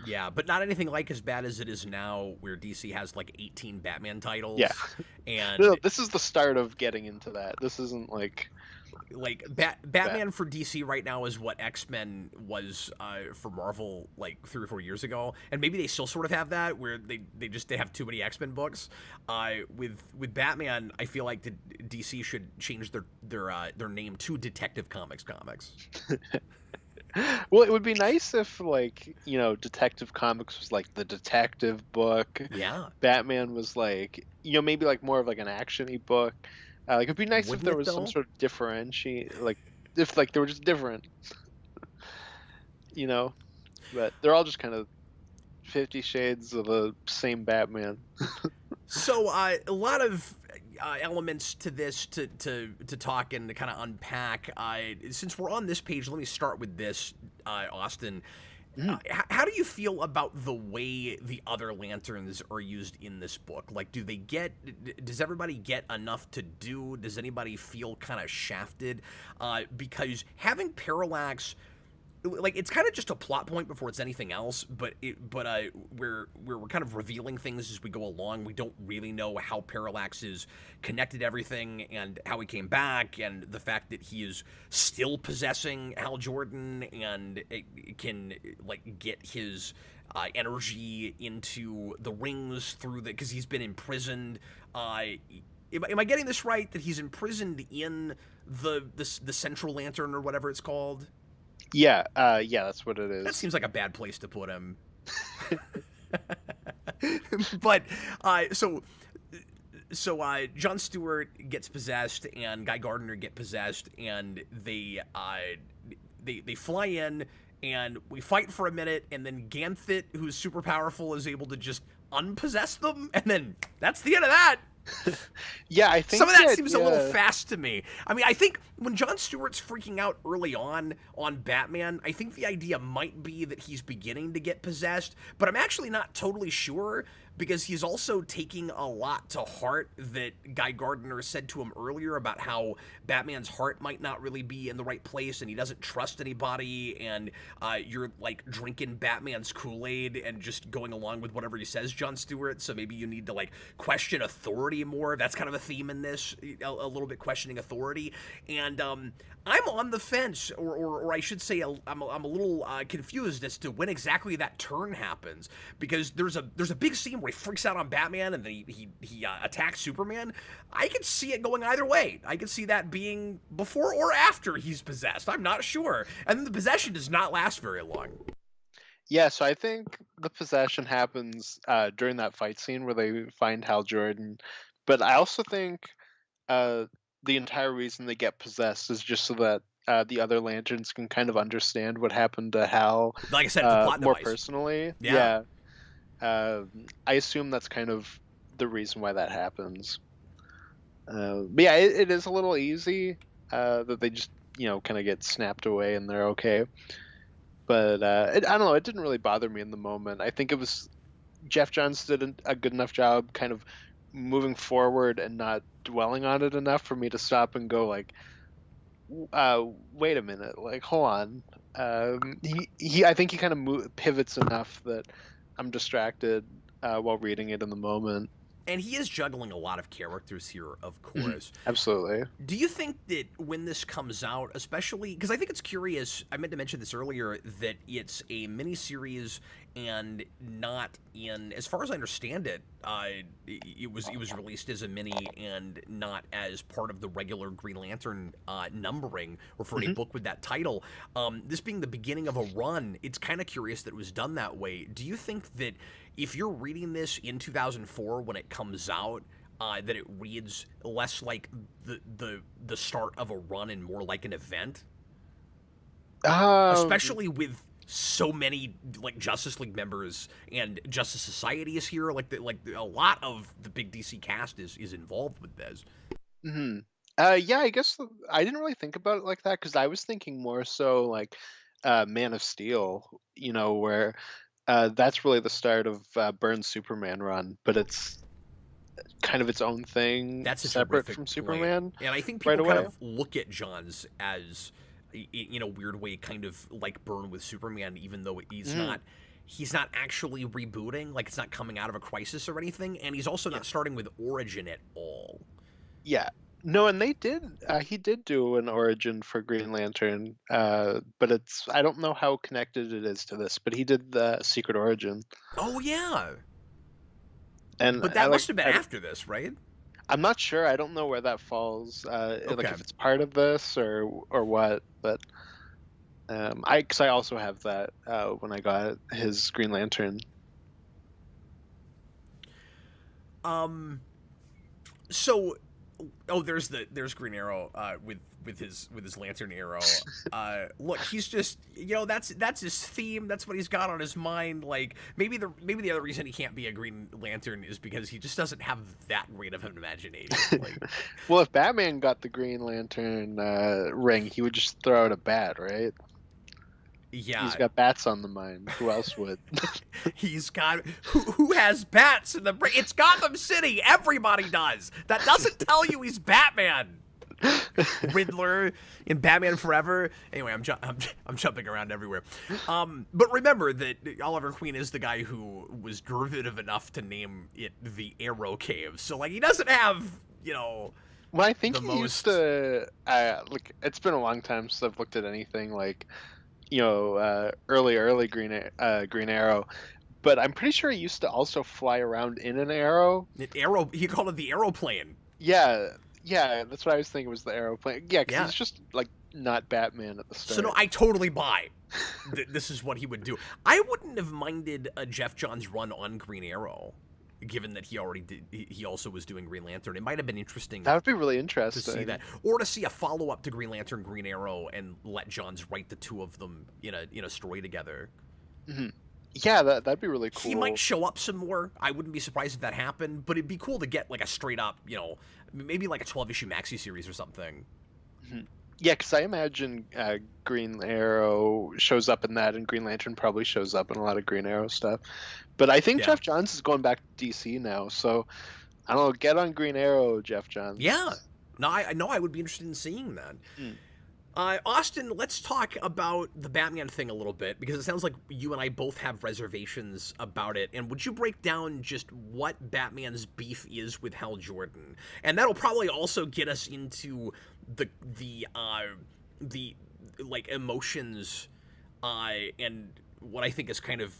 Yeah, but not anything like as bad as it is now, where DC has like 18 Batman titles. Yeah. And No, this is the start of getting into that. This isn't like Batman for DC right now is what X-Men was for Marvel like 3 or 4 years ago, and maybe they still sort of have that where they have too many X-Men books. With Batman, I feel like DC should change their name to Detective Comics. Well, it would be nice if like, Detective Comics was like the detective book. Yeah, Batman was like, maybe like more of like an action-y book. Like it'd be nice if wouldn't there it was some though? sort of differentiate, like if like they were just different, you know. But they're all just kind of 50 shades of the same Batman. So a lot of elements to this to talk and to kind of unpack. Since we're on this page, let me start with this, Austin. Mhm. How do you feel about the way the other lanterns are used in this book? Like, does everybody get enough to do? Does anybody feel kind of shafted? Because having Parallax, like, it's kind of just a plot point before it's anything else, but we're kind of revealing things as we go along. We don't really know how Parallax is connected to everything, and how he came back, and the fact that he is still possessing Hal Jordan, and it can, like, get his energy into the rings through the, because he's been imprisoned. Am I getting this right, that he's imprisoned in the Central Lantern, or whatever it's called? Yeah, yeah, that's what it That is. seems like a bad place to put him. But John Stewart gets possessed, and Guy Gardner get possessed, and they fly in, and we fight for a minute, and then Ganthet, who's super powerful, is able to just unpossess them, and then that's the end of that. Yeah, I think Some of that the seems a little idea- fast to me. I mean, I think when John Stewart's freaking out early on Batman, I think the idea might be that he's beginning to get possessed, but I'm actually not totally sure, because he's also taking a lot to heart that Guy Gardner said to him earlier about how Batman's heart might not really be in the right place, and he doesn't trust anybody, and you're, like, drinking Batman's Kool-Aid and just going along with whatever he says, John Stewart, so maybe you need to, like, question authority more. That's kind of a theme in this, a little bit questioning authority, and I'm on the fence, or I should say, I'm a little confused as to when exactly that turn happens, because there's a big scene where he freaks out on Batman, and then he attacks Superman. I could see it going either way. I could see that being before or after he's possessed. I'm not sure, and then the possession does not last very long. Yeah, so I think the possession happens during that fight scene where they find Hal Jordan, but I also think uh, the entire reason they get possessed is just so that the other lanterns can kind of understand what happened to Hal Like I said, it's a plot more device. personally. Yeah. I assume that's kind of the reason why that happens. But yeah, it is a little easy that they just kind of get snapped away and they're okay. But I don't know. It didn't really bother me in the moment. I think it was Geoff Johns did a good enough job kind of moving forward and not dwelling on it enough for me to stop and go like, wait a minute, like hold on. He I think he kind of pivots enough that I'm distracted while reading it in the moment. And he is juggling a lot of characters here, of course. Absolutely. Do you think that when this comes out, especially because I think it's curious, I meant to mention this earlier, that it's a miniseries and not in, as far as I understand it, it was released as a mini and not as part of the regular Green Lantern numbering, or for any book with that title. This being the beginning of a run, it's kind of curious that it was done that way. Do you think that if you're reading this in 2004 when it comes out, that it reads less like the start of a run and more like an event, especially with so many like Justice League members and Justice Society is here, like a lot of the big DC cast is involved with this. Yeah, I guess I didn't really think about it like that because I was thinking more so like Man of Steel, where that's really the start of Byrne's Superman run, but it's kind of its own thing, That's a separate terrific from point. Superman. And I think right people kind away. of look at Johns as, in a weird way, kind of like Byrne with Superman, even though he's not. He's not actually rebooting, like it's not coming out of a crisis or anything, and he's also not starting with Origin at all. Yeah. No, and they did. He did do an origin for Green Lantern, but I don't know how connected it is to this. But he did the Secret Origin, Oh yeah, and but that must have been after this, right? I'm not sure. I don't know where that falls. Like Okay. if it's part of this or what. But because I also have that when I got his Green Lantern. So, there's Green Arrow with his lantern arrow. Look, he's just that's his theme. That's what he's got on his mind. Like maybe the other reason he can't be a Green Lantern is because he just doesn't have that great of an imagination. Like, Well, if Batman got the Green Lantern ring, he would just throw out a bat, right? Yeah. He's got bats on the mind. Who else would? He's got who has bats in the brain? It's Gotham City. Everybody does. That doesn't tell you he's Batman. Riddler in Batman Forever. Anyway, I'm jumping around everywhere. But remember that Oliver Queen is the guy who was derivative enough to name it the Arrow Cave. So like he doesn't have, you know. Well, I think he used to. Like it's been a long time since I've looked at anything like, early Green Arrow. But I'm pretty sure he used to also fly around in an arrow. He called it the aeroplane. Yeah, that's what I was thinking was the aeroplane. Yeah, because he's just like not Batman at the start. So no, I totally buy. This is what he would do. I wouldn't have minded a Geoff Johns run on Green Arrow, given that he already did. He also was doing Green Lantern. It might have been interesting. That would be really interesting to see that, or to see a follow up to Green Lantern, Green Arrow, and let Johns write the two of them in a story together. Mm-hmm. Yeah, that'd be really cool. He might show up some more. I wouldn't be surprised if that happened, but it'd be cool to get like a straight up, maybe like a 12-issue maxi series or something. Mm-hmm. Yeah, because I imagine Green Arrow shows up in that, and Green Lantern probably shows up in a lot of Green Arrow stuff. But I think Geoff Johns is going back to DC now, so I don't know. Get on Green Arrow, Geoff Johns. Yeah, no, I would be interested in seeing that. Austin, let's talk about the Batman thing a little bit, because it sounds like you and I both have reservations about it. And would you break down just what Batman's beef is with Hal Jordan? And that'll probably also get us into the like emotions and what I think is kind of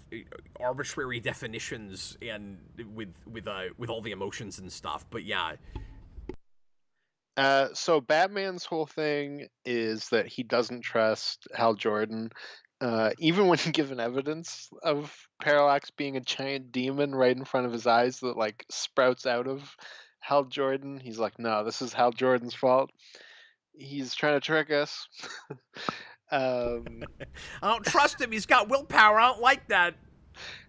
arbitrary definitions and with all the emotions and stuff. But yeah. So Batman's whole thing is that he doesn't trust Hal Jordan, even when given evidence of Parallax being a giant demon right in front of his eyes that like sprouts out of Hal Jordan. He's like, no, this is Hal Jordan's fault. He's trying to trick us. I don't trust him. He's got willpower. I don't like that.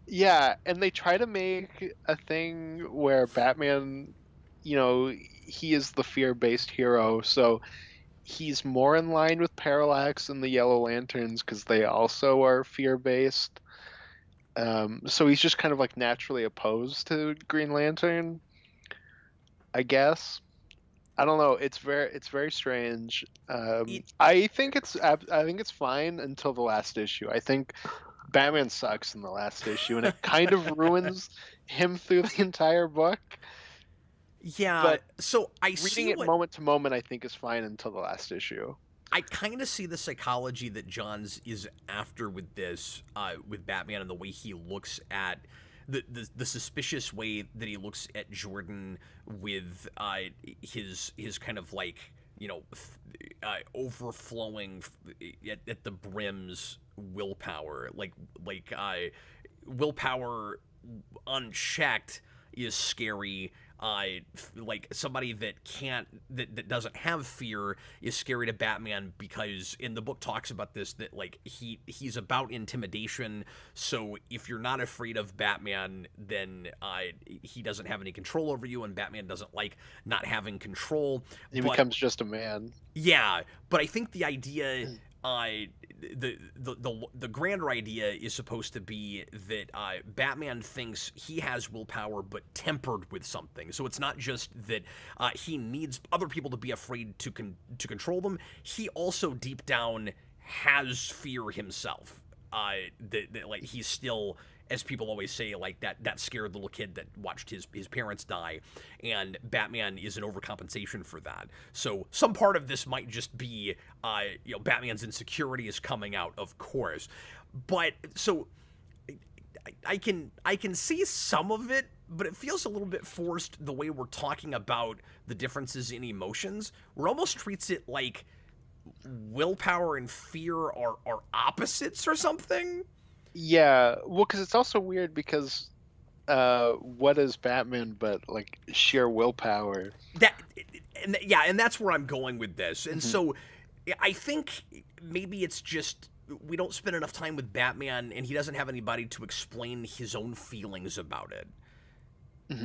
Yeah, and they try to make a thing where Batman, he is the fear-based hero, so he's more in line with Parallax and the Yellow Lanterns because they also are fear-based. So he's just kind of like naturally opposed to Green Lantern, I guess. I don't know. It's very strange. I think it's fine until the last issue. I think Batman sucks in the last issue, and it kind of ruins him through the entire book. Yeah, but so reading it moment to moment, I think is fine until the last issue. I kind of see the psychology that Johns is after with this, with Batman, and the way he looks at the suspicious way that he looks at Jordan with his kind of like overflowing at the brims willpower, like willpower unchecked is scary. Like somebody that doesn't have fear is scary to Batman, because in the book talks about this, that like he's about intimidation. So if you're not afraid of Batman, then he doesn't have any control over you, and Batman doesn't like not having control. He becomes just a man. Yeah, but I think the idea the grander idea is supposed to be that Batman thinks he has willpower, but tempered with something. So it's not just that he needs other people to be afraid to control them. He also deep down has fear himself. That like he's still, as people always say, like that scared little kid that watched his parents die, and Batman is an overcompensation for that. So some part of this might just be, Batman's insecurity is coming out, of course, but so I can see some of it, but it feels a little bit forced the way we're talking about the differences in emotions. We're almost treats it like willpower and fear are opposites or something. Yeah, well, because it's also weird because what is Batman but like sheer willpower? And that's where I'm going with this. And so I think maybe it's just we don't spend enough time with Batman, and he doesn't have anybody to explain his own feelings about it.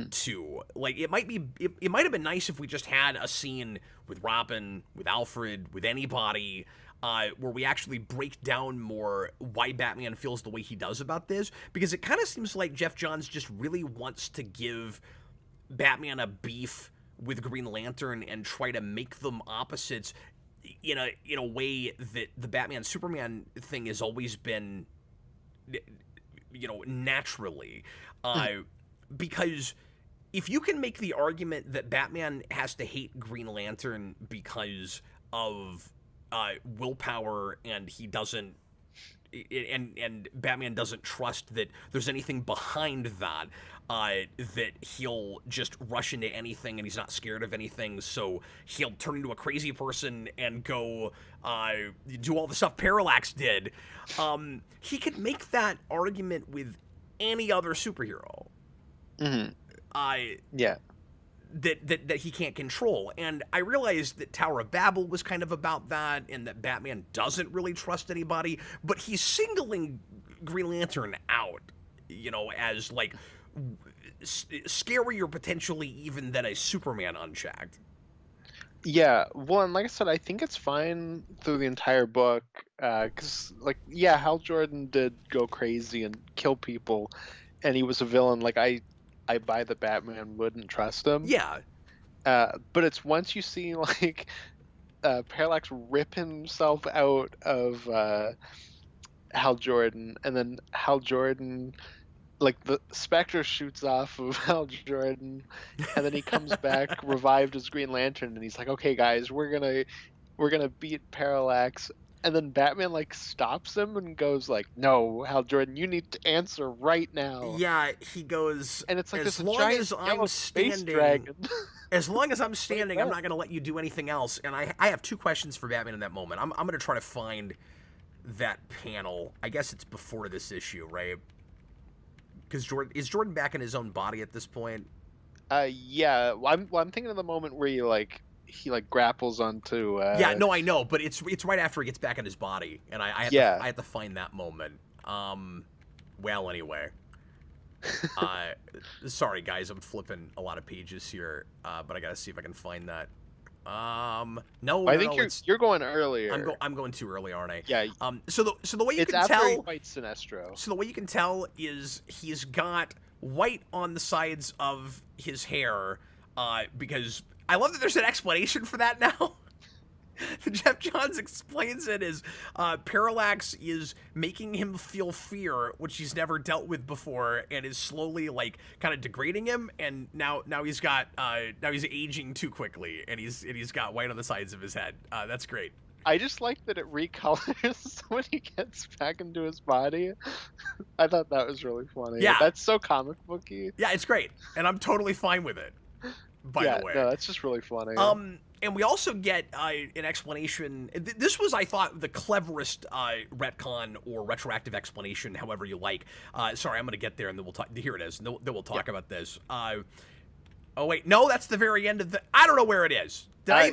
To like, it might have been nice if we just had a scene with Robin, with Alfred, with anybody, where we actually break down more why Batman feels the way he does about this, because it kind of seems like Geoff Johns just really wants to give Batman a beef with Green Lantern and try to make them opposites in a way that the Batman Superman thing has always been, naturally, because if you can make the argument that Batman has to hate Green Lantern because of willpower, and he doesn't, and Batman doesn't trust that there's anything behind that, that he'll just rush into anything and he's not scared of anything, so he'll turn into a crazy person and go do all the stuff Parallax did. He could make that argument with any other superhero. Mm-hmm. Yeah. That he can't control. And I realized that Tower of Babel was kind of about that, and that Batman doesn't really trust anybody, but he's singling Green Lantern out, as like scarier potentially even than a Superman unchecked. Yeah, well, and like I said, I think it's fine through the entire book, because, Hal Jordan did go crazy and kill people, and he was a villain. Like, I buy that Batman wouldn't trust him. Yeah. But it's once you see, Parallax rip himself out of Hal Jordan, and then Hal Jordan, the Spectre shoots off of Hal Jordan, and then he comes back revived as Green Lantern, and he's like, okay, guys, we're gonna beat Parallax. And then Batman stops him and goes no, Hal Jordan, you need to answer right now. Yeah, he goes, and it's as long as I'm standing, as long as I'm standing, I'm not going to let you do anything else. And I have two questions for Batman in that moment. I'm going to try to find that panel. I guess it's before this issue, right? Because is Jordan back in his own body at this point? Yeah. I'm thinking of the moment where he grapples onto yeah, no, I know, but it's right after he gets back in his body, and I have to find that moment. Well, anyway, sorry guys, I'm flipping a lot of pages here, but I gotta see if I can find that. No, I think you're going earlier. I'm going too early, aren't I? Yeah. So the way you can tell, after he fights Sinestro. So the way you can tell is he's got white on the sides of his hair, because I love that there's an explanation for that now. Geoff Johns explains it as Parallax is making him feel fear, which he's never dealt with before, and is slowly kind of degrading him. And now he's aging too quickly, and he's got white on the sides of his head. That's great. I just like that it recolors when he gets back into his body. I thought that was really funny. Yeah, that's so comic booky. Yeah, it's great, and I'm totally fine with it. By the way, no, that's just really funny. And we also get an explanation. This was, I thought, the cleverest retcon or retroactive explanation, however you like. Sorry, I'm going to get there, and then we'll talk. Here it is. Then we'll talk about this. Oh wait, no, that's the very end of the. I don't know where it is. I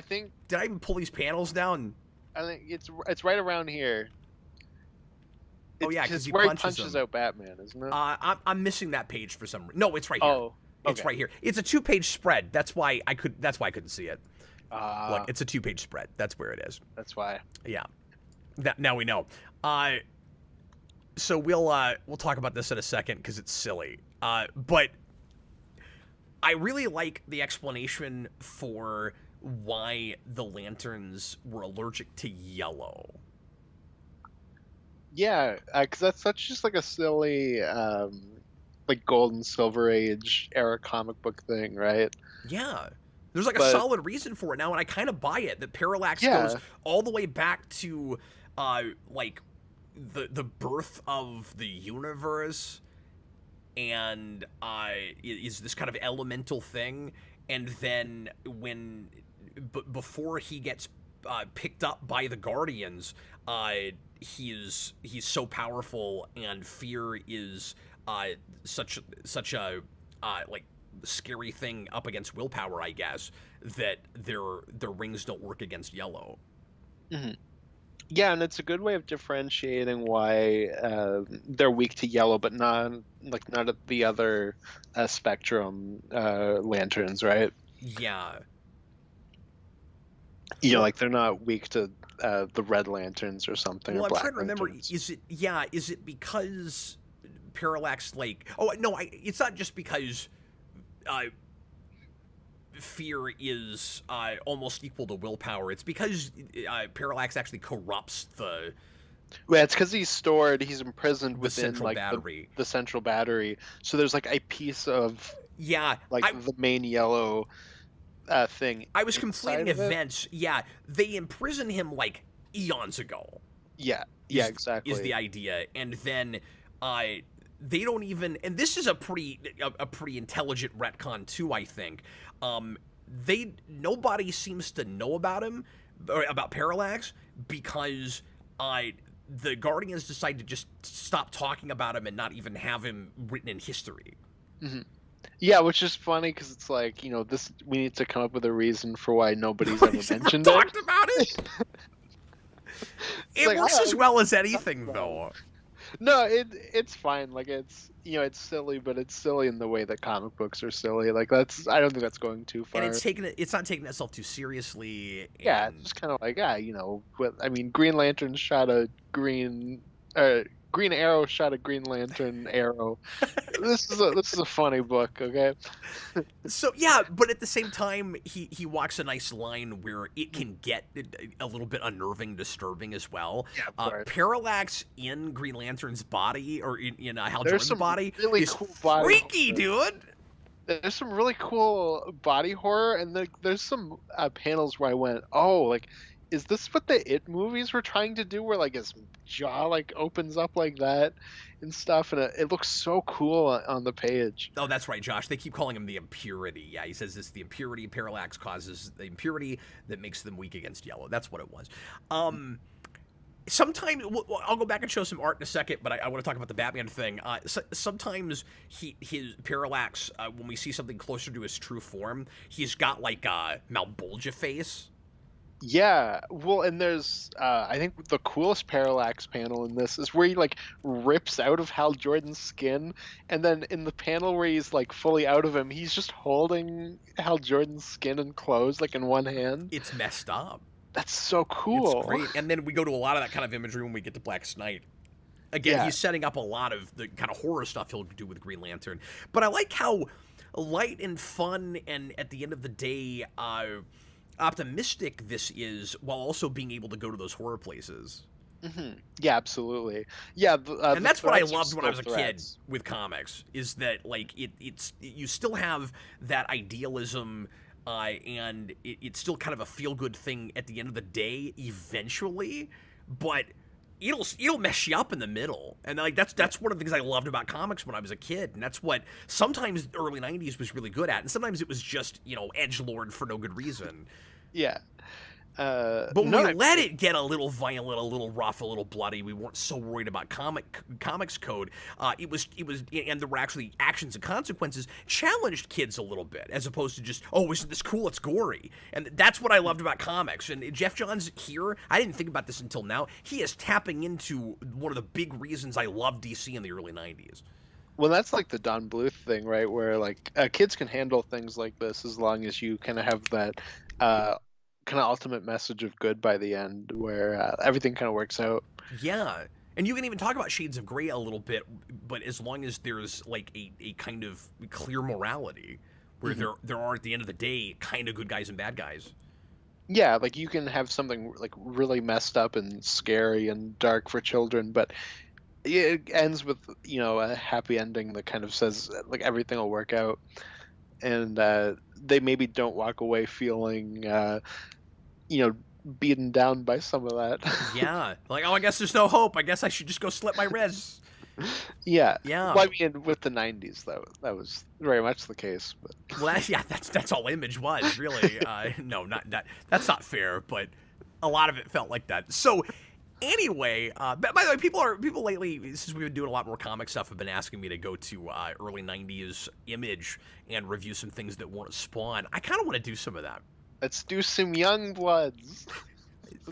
think. Did I even pull these panels down? I think it's right around here. Oh yeah, because he punches out Batman, isn't it? I'm missing that page for some reason. No, it's right here. Oh. Okay. It's right here. It's a 2-page spread. That's why I couldn't see it. Look, it's a 2-page spread. That's where it is. That's why. Yeah. Now we know. So we'll talk about this in a second because it's silly. But I really like the explanation for why the Lanterns were allergic to yellow. Yeah, because that's such just a silly. Golden Silver Age era comic book thing, right? Yeah. There's a solid reason for it now, and I kind of buy it, that Parallax goes all the way back to the birth of the universe, and is this kind of elemental thing, and then before he gets picked up by the Guardians, he's so powerful, and fear is such a scary thing up against willpower, I guess, that their rings don't work against yellow. Mm-hmm. Yeah, and it's a good way of differentiating why they're weak to yellow, but not the other Spectrum Lanterns, right? Yeah. They're not weak to the Red Lanterns or something, Well, or I'm Black trying to remember. Lanterns. Is it because Parallax, like, oh no, it's not just because uh, fear is almost equal to willpower. It's because Parallax actually corrupts the Yeah, it's because he's imprisoned within central like battery. the central battery. So there's like a piece of Yeah, like the main yellow thing I was inside conflating of it. events. Yeah, they imprison him like eons ago. Yeah, exactly. Is the idea, and then they don't even. And this is a pretty intelligent retcon too, I think. Nobody seems to know about him, or about Parallax, because the Guardians decide to just stop talking about him and not even have him written in history. Mhm. Yeah, which is funny because it's like, this we need to come up with a reason for why nobody's ever mentioned it. Talked about it. It like, works as well as anything, wrong. though. No, it's fine. Like it's it's silly, but it's silly in the way that comic books are silly. Like I don't think that's going too far. And it's not taking itself too seriously. Yeah, And it's just kind of like I mean, Green Lantern shot a Green Arrow shot a Green Lantern arrow. This is a funny book, okay? So yeah, but at the same time, he walks a nice line where it can get a little bit unnerving, disturbing as well. Yeah, of course. Parallax in Green Lantern's body, or in Hal There's Jordan's some body, really is cool body freaky, horror. dude. There's some really cool body horror, and there's some panels where I went, oh, like, is this what the It movies were trying to do, where like his jaw like opens up like that and stuff, and it looks so cool on the page. Oh, that's right, Josh. They keep calling him the impurity. Yeah, he says this: the impurity. Parallax causes the impurity that makes them weak against yellow. That's what it was. Sometimes I'll go back and show some art in a second, but I want to talk about the Batman thing. Sometimes his Parallax, when we see something closer to his true form, he's got like a Malbolgia face. Yeah, well, and there's I think the coolest Parallax panel in this is where he like rips out of Hal Jordan's skin, and then in the panel where he's like fully out of him, he's just holding Hal Jordan's skin and clothes like in one hand. It's messed up. That's so cool. It's great. And then we go to a lot of that kind of imagery when we get to Black Knight. Again, he's setting up a lot of the kind of horror stuff he'll do with Green Lantern. But I like how light and fun, and at the end of the day, optimistic this is, while also being able to go to those horror places. Mm-hmm. Yeah, absolutely. Yeah, and that's what I loved when I was a kid with comics, is that like it's you still have that idealism, and it's still kind of a feel-good thing at the end of the day eventually, but it'll mess you up in the middle. And like that's one of the things I loved about comics when I was a kid, and that's what sometimes the early 90s was really good at, and sometimes it was just edgelord for no good reason. Yeah. But when we let it get a little violent, a little rough, a little bloody, we weren't so worried about comics code. It was, and there were actually actions and consequences, challenged kids a little bit, as opposed to just, oh, isn't this cool? It's gory. And that's what I loved about comics. And Geoff Johns here, I didn't think about this until now, he is tapping into one of the big reasons I loved DC in the early 90s. Well, that's like the Don Bluth thing, right? Where like kids can handle things like this as long as you kind of have that kind of ultimate message of good by the end, where everything kind of works out. Yeah, and you can even talk about Shades of Grey a little bit, but as long as there's like a kind of clear morality, where there are at the end of the day kind of good guys and bad guys. Yeah, like you can have something like really messed up and scary and dark for children, but it ends with a happy ending that kind of says like everything will work out, and they maybe don't walk away feeling beaten down by some of that. Yeah, like, oh, I guess there's no hope. I guess I should just go slit my wrist. Yeah. Yeah. Well, I mean, with the 90s, that was very much the case. But well, that's all Image was, really. No, not that's not fair, but a lot of it felt like that. So anyway, by the way, people lately, since we've been doing a lot more comic stuff, have been asking me to go to early 90s Image and review some things that weren't Spawn. I kind of want to do some of that. Let's do some Young Bloods.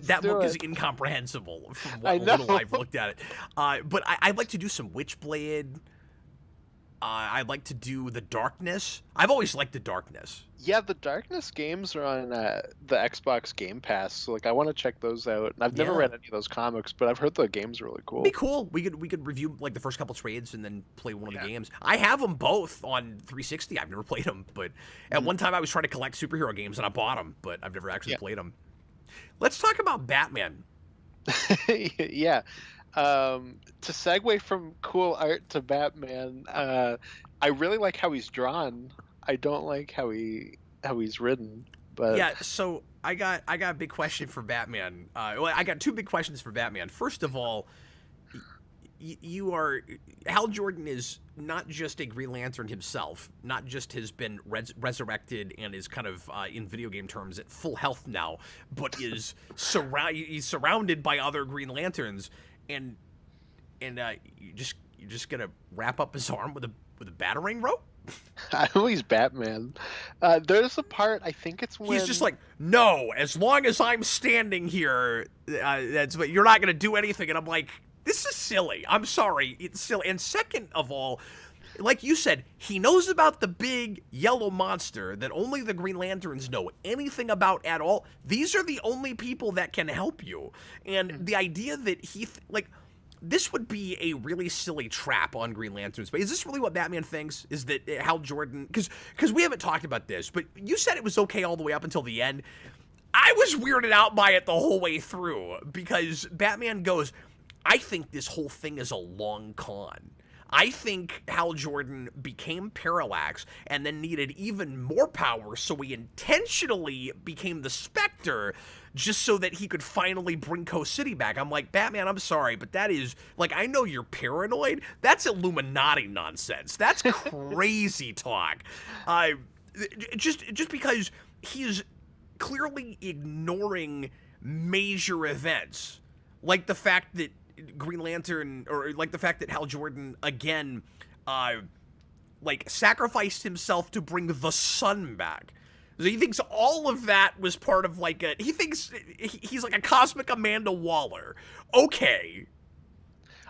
That book is incomprehensible from what little I've looked at it. But I'd like to do some Witchblade. I'd like to do the Darkness. I've always liked the Darkness. Yeah, the Darkness games are on the Xbox Game Pass, so like I want to check those out. And I've never Yeah. read any of those comics, but I've heard the games are really It'd be cool. cool. We could review like the first couple trades and then play one of Yeah. the games. I have them both on 360. I've never played them, but at one time I was trying to collect superhero games and I bought them, but I've never actually Yeah. played them. Let's talk about Batman. Yeah. To segue from cool art to Batman, I really like how he's drawn. I don't like how he's written, but Yeah, so I got a big question for Batman. Well, I got two big questions for Batman. First of all, you are Hal Jordan is not just a Green Lantern himself, not just has been resurrected and is kind of in video game terms at full health now, but is he's surrounded by other Green Lanterns, and you're just gonna wrap up his arm with a battering rope. I know he's Batman. There's a part, I think it's when He's just like, no, as long as I'm standing here, that's what you're not gonna do anything. And I'm like, this is silly. I'm sorry, it's silly. And second of all, like you said, he knows about the big yellow monster that only the Green Lanterns know anything about at all. These are the only people that can help you. And the idea that this would be a really silly trap on Green Lanterns. But is this really what Batman thinks? Is that Hal Jordan... Because we haven't talked about this, but you said it was okay all the way up until the end. I was weirded out by it the whole way through, because Batman goes, I think this whole thing is a long con. I think Hal Jordan became Parallax and then needed even more power, so he intentionally became the Spectre just so that he could finally bring Coast City back. I'm like, Batman, I'm sorry, but that is, like, I know you're paranoid. That's Illuminati nonsense. That's crazy talk. Just because he's clearly ignoring major events, like the fact that Green Lantern, or like the fact that Hal Jordan again sacrificed himself to bring the sun back. So he thinks all of that was part of he thinks he's like a cosmic Amanda Waller. Okay.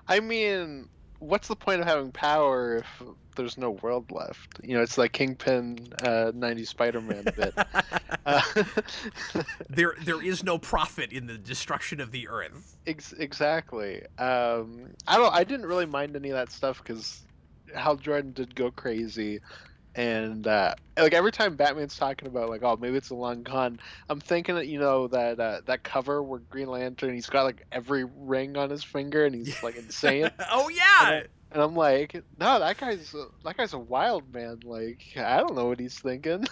I mean, what's the point of having power if there's no world left? You know, it's like Kingpin 90s Spider-Man bit. There is no profit in the destruction of the earth. Exactly. I didn't really mind any of that stuff because Hal Jordan did go crazy. And like every time Batman's talking about like, oh, maybe it's a long con, I'm thinking that, you know, that cover where Green Lantern, he's got like every ring on his finger and he's like insane. Oh yeah. And I'm like, no, that guy's a wild man. Like, I don't know what he's thinking.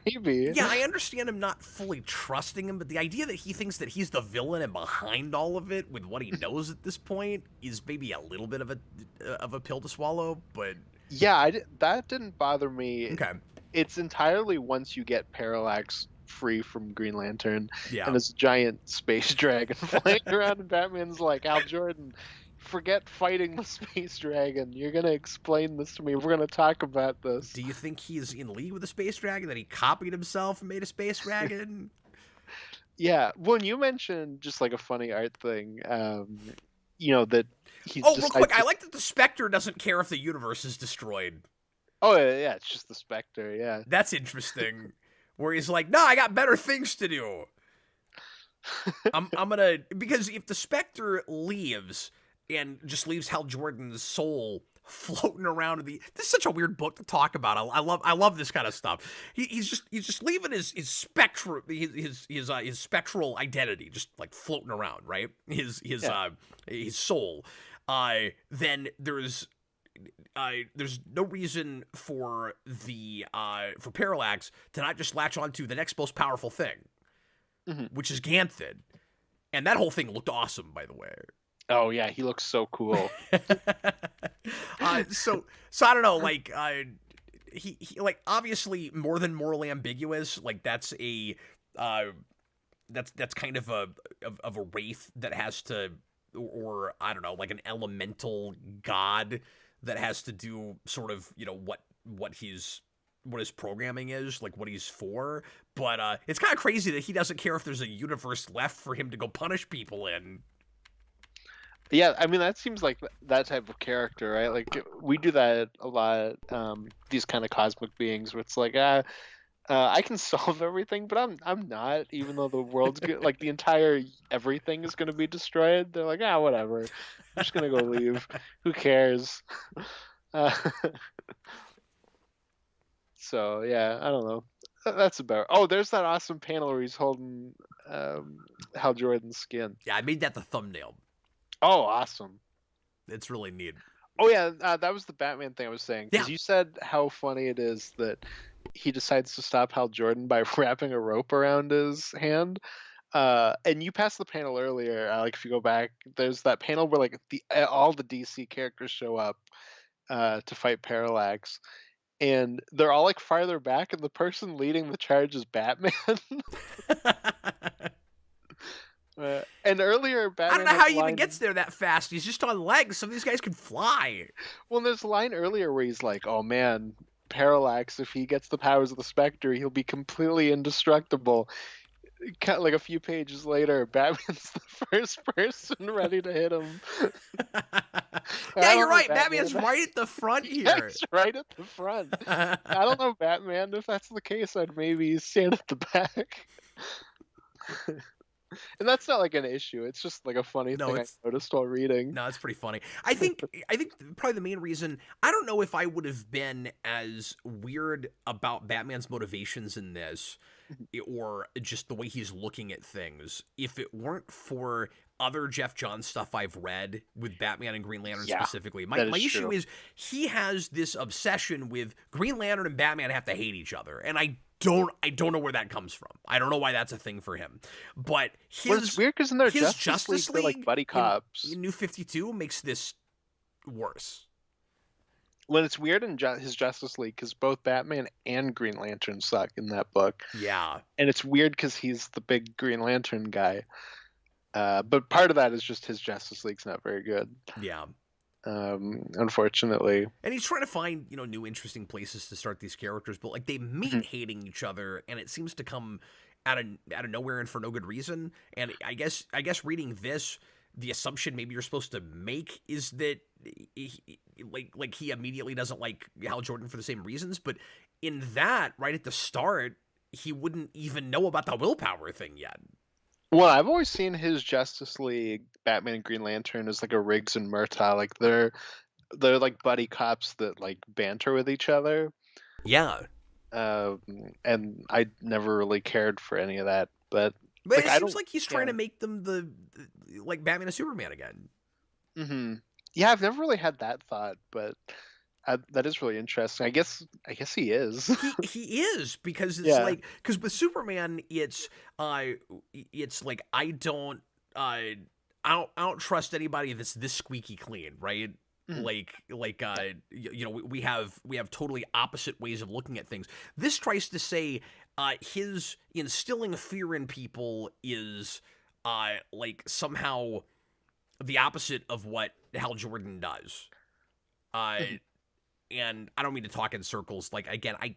Maybe. Yeah, I understand him not fully trusting him, but the idea that he thinks that he's the villain and behind all of it with what he knows at this point is maybe a little bit of a pill to swallow. But yeah, that didn't bother me. Okay. It's entirely once you get Parallax free from Green Lantern, Yeah. and this giant space dragon flying around, and Batman's like, Al Jordan, forget fighting the space dragon. You're gonna explain this to me. We're gonna talk about this. Do you think he's in league with the space dragon? That he copied himself and made a space dragon? Yeah. When you mentioned just like a funny art thing, you know that he. Oh, real quick, I like that the Spectre doesn't care if the universe is destroyed. Oh yeah, it's just the Spectre. Yeah. That's interesting. Where he's like, no, I got better things to do. I'm gonna, because if the Spectre leaves and just leaves Hal Jordan's soul floating around this is such a weird book to talk about. I love this kind of stuff. He's just leaving his spectral identity just like floating around, right? His soul. Then there's no reason for Parallax to not just latch onto the next most powerful thing, which is Ganthed. And that whole thing looked awesome, by the way. Oh yeah, he looks so cool. So I don't know, like he like obviously more than morally ambiguous. Like that's a that's kind of a wraith that has to, or I don't know, like an elemental god that has to do sort of, you know, what his programming is, like what he's for. But it's kind of crazy that he doesn't care if there's a universe left for him to go punish people in. Yeah, I mean that seems like that type of character, right? Like we do that a lot. These kind of cosmic beings, where it's like, I can solve everything, but I'm not. Even though the world's good, like the entire everything is going to be destroyed. They're like, whatever. I'm just gonna go leave. Who cares? Uh, so yeah, I don't know. That's about. Oh, there's that awesome panel where he's holding Hal Jordan's skin. Yeah, I made that the thumbnail. Oh, awesome. It's really neat. Oh yeah, that was the Batman thing I was saying. Yeah. Because you said how funny it is that he decides to stop Hal Jordan by wrapping a rope around his hand. And you passed the panel earlier. Like if you go back, there's that panel where like all the DC characters show up to fight Parallax, and they're all like farther back, and the person leading the charge is Batman. And earlier, Batman. I don't know has how a he even line- gets there that fast. He's just on legs. Some of these guys can fly. Well, there's a line earlier where he's like, "Oh man, Parallax, if he gets the powers of the Spectre, he'll be completely indestructible." Like a few pages later, Batman's the first person ready to hit him. Yeah, you're right. Batman's right at the front Yeah, here. he's right at the front. I don't know, Batman. If that's the case, I'd maybe stand at the back. And that's not like an issue. It's just like a funny thing I noticed while reading. No, it's pretty funny. I think probably the main reason, I don't know if I would have been as weird about Batman's motivations in this, or just the way he's looking at things, if it weren't for other Geoff Johns stuff I've read with Batman and Green Lantern specifically. My issue is he has this obsession with Green Lantern and Batman have to hate each other, and I don't know where that comes from. I don't know why that's a thing for him. But it's weird because in their Justice League, they're like buddy cops. In New 52 makes this worse. When it's weird in his Justice League because both Batman and Green Lantern suck in that book. Yeah. And it's weird because he's the big Green Lantern guy. But part of that is just his Justice League's not very good. Yeah. Unfortunately. And he's trying to find, new interesting places to start these characters, but like they meet hating each other, and it seems to come out of nowhere and for no good reason. And I guess reading this, the assumption maybe you're supposed to make is that he immediately doesn't like Hal Jordan for the same reasons, but in that, right at the start, he wouldn't even know about the willpower thing yet. Well, I've always seen his Justice League, Batman and Green Lantern, as like a Riggs and Murtaugh. Like they're like buddy cops that like banter with each other. Yeah. And I never really cared for any of that, but it seems like he's trying to make them the like Batman and Superman again. Mm-hmm. Yeah, I've never really had that thought, but that is really interesting. I guess he is. he is, because it's like, because with Superman, it's like I don't trust anybody that's this squeaky clean, right? Mm-hmm. We have totally opposite ways of looking at things. This tries to say his instilling fear in people is like somehow the opposite of what Hal Jordan does. And I don't mean to talk in circles. Like, again, I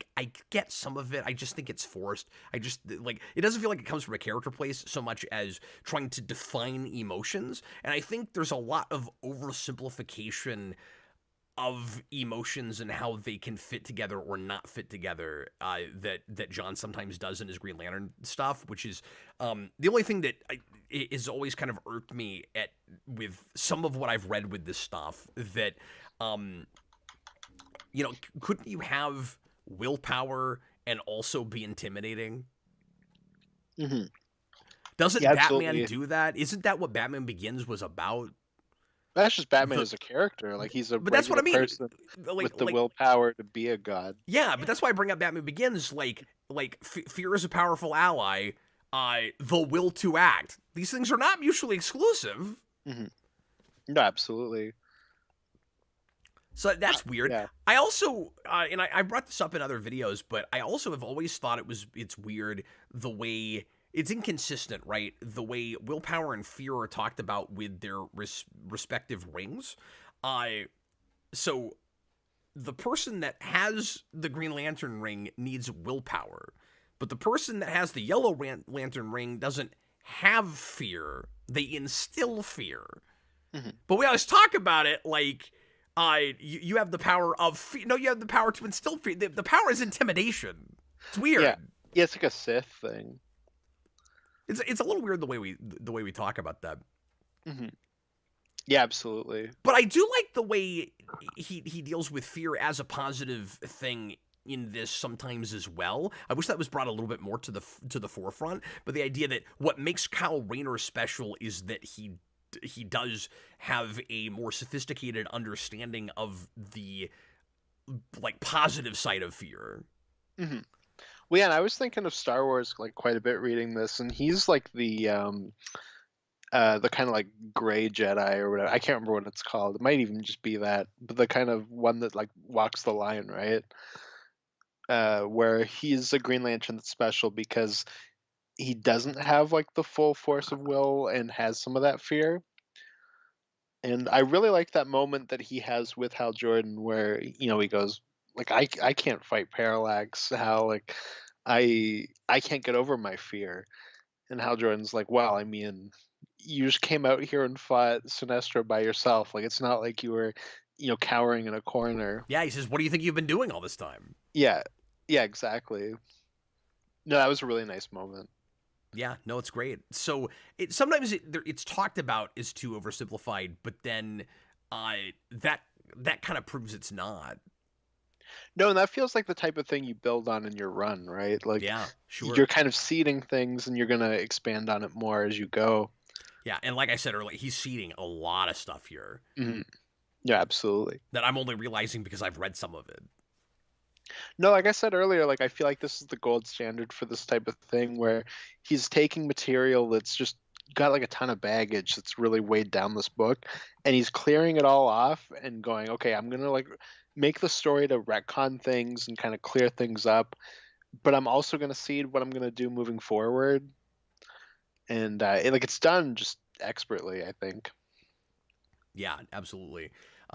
get some of it. I just think it's forced. I just, like, it doesn't feel like it comes from a character place so much as trying to define emotions. And I think there's a lot of oversimplification of emotions and how they can fit together or not fit together that John sometimes does in his Green Lantern stuff, which is the only thing that is always kind of irked me with some of what I've read with this stuff, that couldn't you have willpower and also be intimidating? Mm-hmm. Doesn't Batman do that? Isn't that what Batman Begins was about? That's just Batman as a character. Like he's a person with the willpower to be a god. Yeah, but that's why I bring up Batman Begins. Like fear is a powerful ally. The will to act. These things are not mutually exclusive. Mm-hmm. No, absolutely. So that's weird. Yeah. I also, and I brought this up in other videos, but I also have always thought it's weird the way it's inconsistent, right? The way willpower and fear are talked about with their respective rings. So the person that has the Green Lantern ring needs willpower, but the person that has the Yellow Lantern ring doesn't have fear. They instill fear. Mhm. But we always talk about it like you have the power of fear. No, you have the power to instill fear. The power is intimidation. It's Yeah. weird. Yeah, it's like a Sith thing. It's a little weird the way we talk about that. Mhm. Yeah, absolutely. But I do like the way he deals with fear as a positive thing in this sometimes as well. I wish that was brought a little bit more to the forefront. But the idea that what makes Kyle Rayner special is that he does have a more sophisticated understanding of the like positive side of fear. Mhm. Well, yeah, and I was thinking of Star Wars like quite a bit reading this, and he's like the kind of like gray Jedi or whatever. I can't remember what it's called. It might even just be that, but the kind of one that like walks the line, right? Where he's a Green Lantern that's special because he doesn't have like the full force of will and has some of that fear. And I really like that moment that he has with Hal Jordan where, he goes like I can't fight Parallax, Hal, like I can't get over my fear. And Hal Jordan's like, well, I mean, you just came out here and fought Sinestro by yourself. Like it's not like you were, cowering in a corner. Yeah, he says, "What do you think you've been doing all this time?" Yeah. Yeah, exactly. No, that was a really nice moment. Yeah, no, it's great. So sometimes it's talked about as too oversimplified, but then that kind of proves it's not. No, and that feels like the type of thing you build on in your run, right? Like Yeah, sure. you're kind of seeding things and you're going to expand on it more as you go. Yeah, and like I said earlier, he's seeding a lot of stuff here Mhm. Yeah, absolutely. that I'm only realizing because I've read some of it. No, like I said earlier, like I feel like this is the gold standard for this type of thing where he's taking material that's just got like a ton of baggage that's really weighed down this book and he's clearing it all off and going, okay, I'm gonna like make the story to retcon things and kind of clear things up, but I'm also gonna seed what I'm gonna do moving forward. And like it's done just expertly, I think. Yeah, absolutely.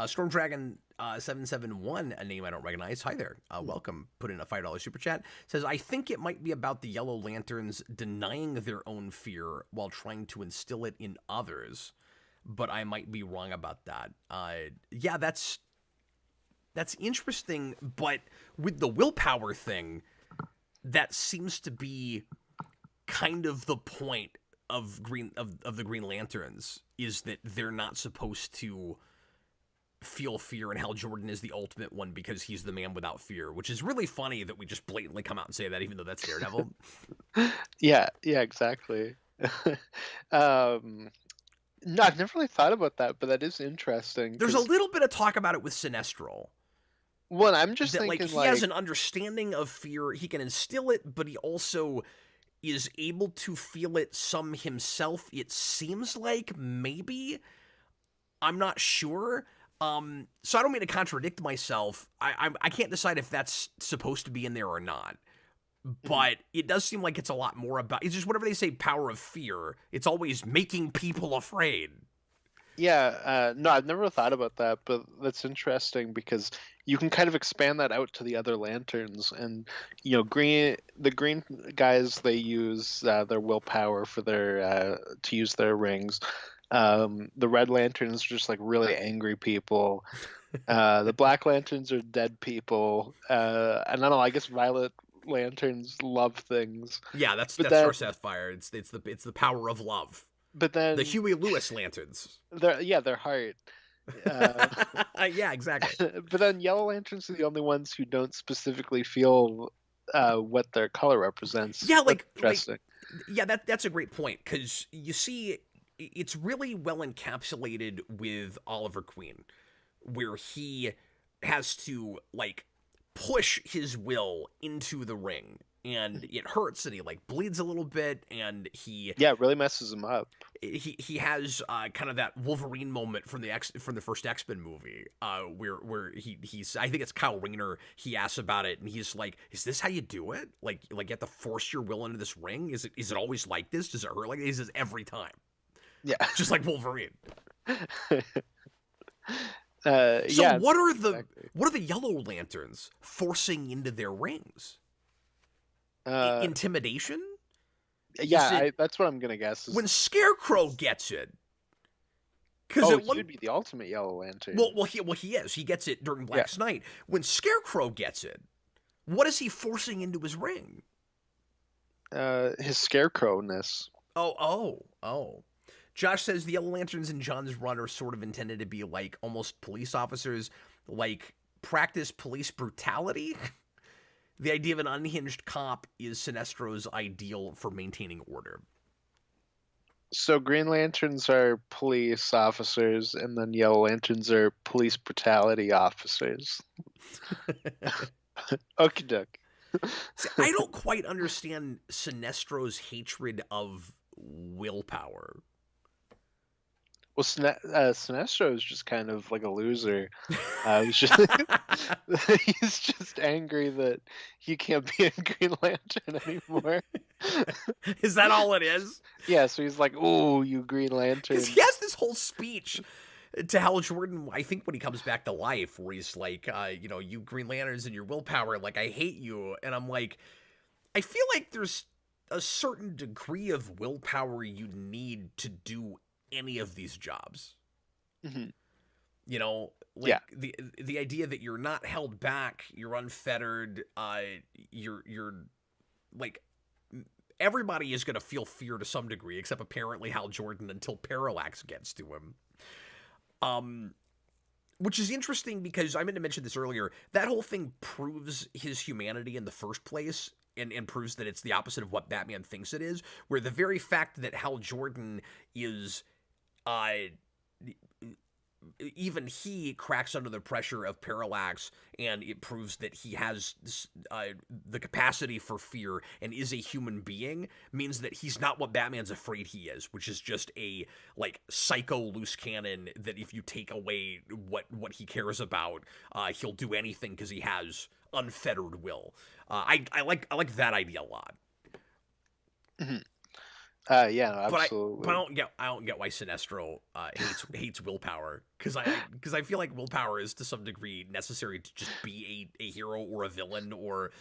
Storm Dragon 771, a name I don't recognize. Hi there. Welcome. Put in a $5 super chat. Says, I think it might be about the Yellow Lanterns denying their own fear while trying to instill it in others, but I might be wrong about that. Yeah, that's interesting, but with the willpower thing, that seems to be kind of the point of the Green Lanterns, is that they're not supposed to feel fear, and Hal Jordan is the ultimate one because he's the man without fear, which is really funny that we just blatantly come out and say that, even though that's Daredevil. Yeah, exactly. No, I've never really thought about that, but that is interesting There's a because little bit of talk about it with Sinestro. one, I'm just That like thinking he has an understanding of fear, he can instill it, but he also is able to feel it some himself. It seems like, maybe. I'm not sure. So I don't mean to contradict myself. I can't decide if that's supposed to be in there or not. But it does seem like it's a lot more about, it's just whenever they say power of fear, it's always making people afraid. Yeah, no, I've never thought about that, but that's interesting because you can kind of expand that out to the other lanterns, and the green guys, they use their willpower for their to use their rings. The red lanterns are just like really angry people. The black lanterns are dead people, and I don't know. I guess violet lanterns love things, Yeah, that's but Star then Sapphire. It's the power of love. but The then Huey Lewis lanterns. their heart. Uh, Yeah, exactly. but then yellow lanterns are the only ones who don't specifically feel what their color represents. Yeah, That's interesting. yeah, that's a great point, because you see, it's really well encapsulated with Oliver Queen, where he has to like push his will into the ring, and it hurts, and he like bleeds a little bit, and Yeah, it really messes them up. he has kind of that Wolverine moment from the first X-Men movie, where he's, I think it's Kyle Rayner, he asks about it, and he's like, "Is this how you do it? Like you have to force your will into this ring? Is it always like this? Does it hurt like this?" He says, "Every time." Yeah. Just like Wolverine. So So yeah, exactly. what are the Yellow Lanterns forcing into their rings? Uh, Intimidation? yeah, Is it that's what I'm gonna guess. when Scarecrow gets it? Because Oh, at he one would be the ultimate Yellow Lantern. he is. He gets it during Yeah. Black's Night. When Scarecrow gets it, what is he forcing into his ring? His scarecrowness. Oh. Josh says the Yellow Lanterns in John's run are sort of intended to be like almost police officers, like practice police brutality. The idea of an unhinged cop is Sinestro's ideal for maintaining order. So Green Lanterns are police officers, and then Yellow Lanterns are police brutality officers. Okie doke. See, I don't quite understand Sinestro's hatred of willpower. Well, Sinestro is just kind of like a loser. He's just he's just angry that he can't be a Green Lantern anymore. Is that all it is? Yeah, so he's like, "Oh, you Green Lantern." Because he has this whole speech to Hal Jordan, I think when he comes back to life, where he's like, you Green Lanterns and your willpower, like, I hate you. And I'm like, I feel like there's a certain degree of willpower you need to do any of these jobs. Mm-hmm. You know, like Yeah. the idea that you're not held back, you're unfettered, you're like everybody is going to feel fear to some degree, except apparently Hal Jordan until Parallax gets to him. Which is interesting because I meant to mention this earlier. That whole thing proves his humanity in the first place and proves that it's the opposite of what Batman thinks it is, where the very fact that Hal Jordan is even he cracks under the pressure of Parallax, and it proves that he has the capacity for fear and is a human being, means that he's not what Batman's afraid he is, which is just a like psycho loose cannon that if you take away what he cares about, he'll do anything because he has unfettered will. I like that idea a lot. Mm-hmm. Yeah, no, absolutely. But I don't get why Sinestro hates willpower, because I feel like willpower is to some degree necessary to just be a hero or a villain or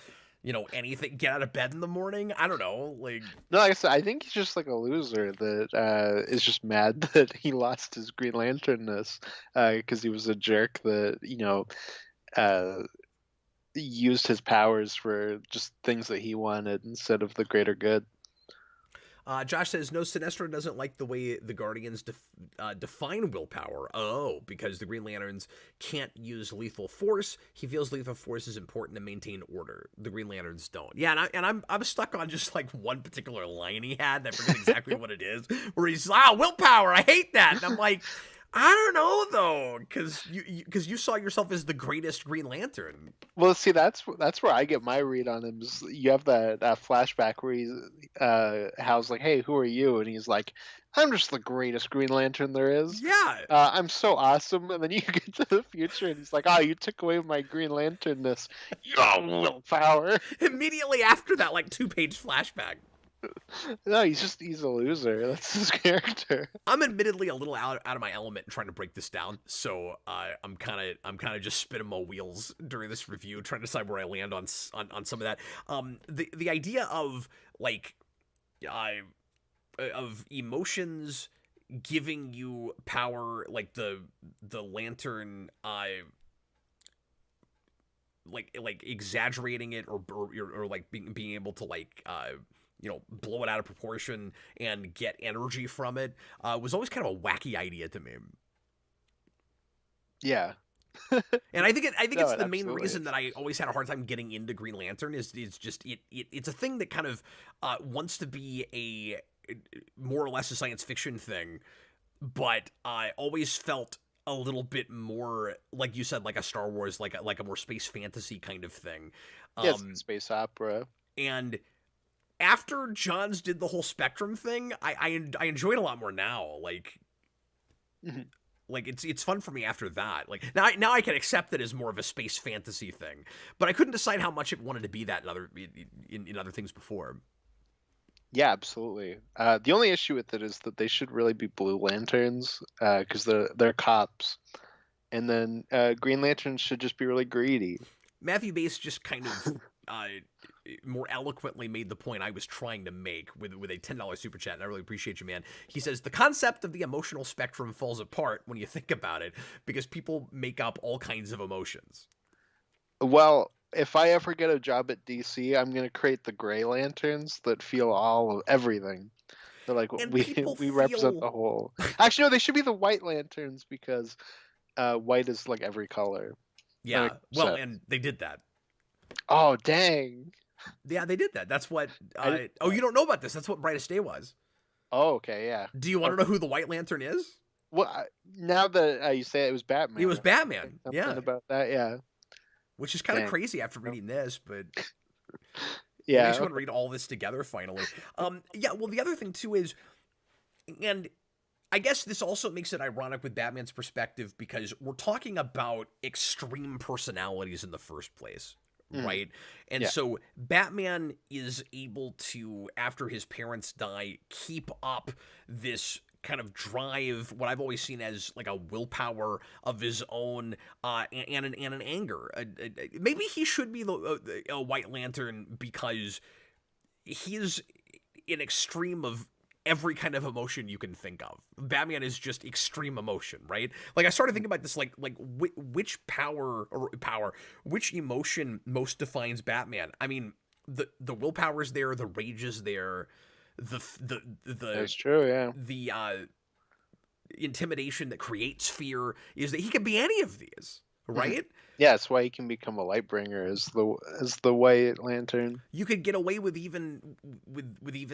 anything. Get out of bed in the morning. I don't know, like. No, like I said, I think he's just like a loser that is just mad that he lost his Green Lanternness because he was a jerk that used his powers for just things that he wanted instead of the greater good. Josh says, no, Sinestro doesn't like the way the Guardians define willpower. Oh, because the Green Lanterns can't use lethal force. He feels lethal force is important to maintain order. The Green Lanterns don't. Yeah, and I'm stuck on just like one particular line he had. I forget exactly what it is, where he's willpower. I hate that. And I'm like, I don't know though, because you saw yourself as the greatest Green Lantern. Well, see, that's where I get my read on him. Is you have that flashback where he's Hal's like, "Hey, who are you?" And he's like, "I'm just the greatest Green Lantern there is. Yeah, I'm so awesome." And then you get to the future, and he's like, "Oh, you took away my Green Lanternness. Your willpower." Immediately after that, like 2-page flashback. No, he's a loser. That's his character. I'm admittedly a little out of my element trying to break this down, so I'm kind of just spinning my wheels during this review, trying to decide where I land on some of that. The idea of like of emotions giving you power, like the lantern, like exaggerating it or like being able to like blow it out of proportion and get energy from it, was always kind of a wacky idea to me. Yeah. And I think it's the main absolutely reason that I always had a hard time getting into Green Lantern is just it's a thing that kind of wants to be a more or less a science fiction thing, but I always felt a little bit more, like you said, like a Star Wars, like a more space fantasy kind of thing. Yes, space opera. And after Johns did the whole Spectrum thing, I enjoy it a lot more now. Like, Mm-hmm. like it's fun for me after that. Like now I can accept it as more of a space fantasy thing, but I couldn't decide how much it wanted to be that in other things before. Yeah, absolutely. The only issue with it is that they should really be Blue Lanterns because they're cops, and then Green Lanterns should just be really greedy. Matthew Bass just kind of more eloquently made the point I was trying to make with a $10 super chat, and I really appreciate you, man. He says, the concept of the emotional spectrum falls apart when you think about it, because people make up all kinds of emotions. Well, if I ever get a job at DC, I'm gonna create the gray lanterns that feel all of everything. They're like, And we people we represent feel... the whole. Actually, no, they should be the white lanterns because white is like every color. That Yeah, makes well, sense. and they did that. Oh, dang. Yeah, they did that. That's what... I didn't oh, you don't know about this. That's what Brightest Day was. Oh, okay, yeah. Do you want to know who the White Lantern is? Well, now that you say it was Batman. It was Batman, Something yeah. about that, yeah. Which is kind of Dang. crazy after reading this, but... Yeah. It makes you want to read all this together, finally. Yeah, well, the other thing, too, is... And I guess this also makes it ironic with Batman's perspective, because we're talking about extreme personalities in the first place, right? And so Batman is able to, after his parents die, keep up this kind of drive, what I've always seen as like a willpower of his own, and an anger. Maybe he should be a White Lantern because he is an extreme of every kind of emotion you can think of. Batman is just extreme emotion, right? Like, I started thinking about this, like which which emotion most defines Batman? I mean, the willpower is there, the rage is there, the That's true, yeah. the intimidation that creates fear is that he can be any of these, right? Yeah, that's why he can become a Lightbringer as the White Lantern. You could get away with even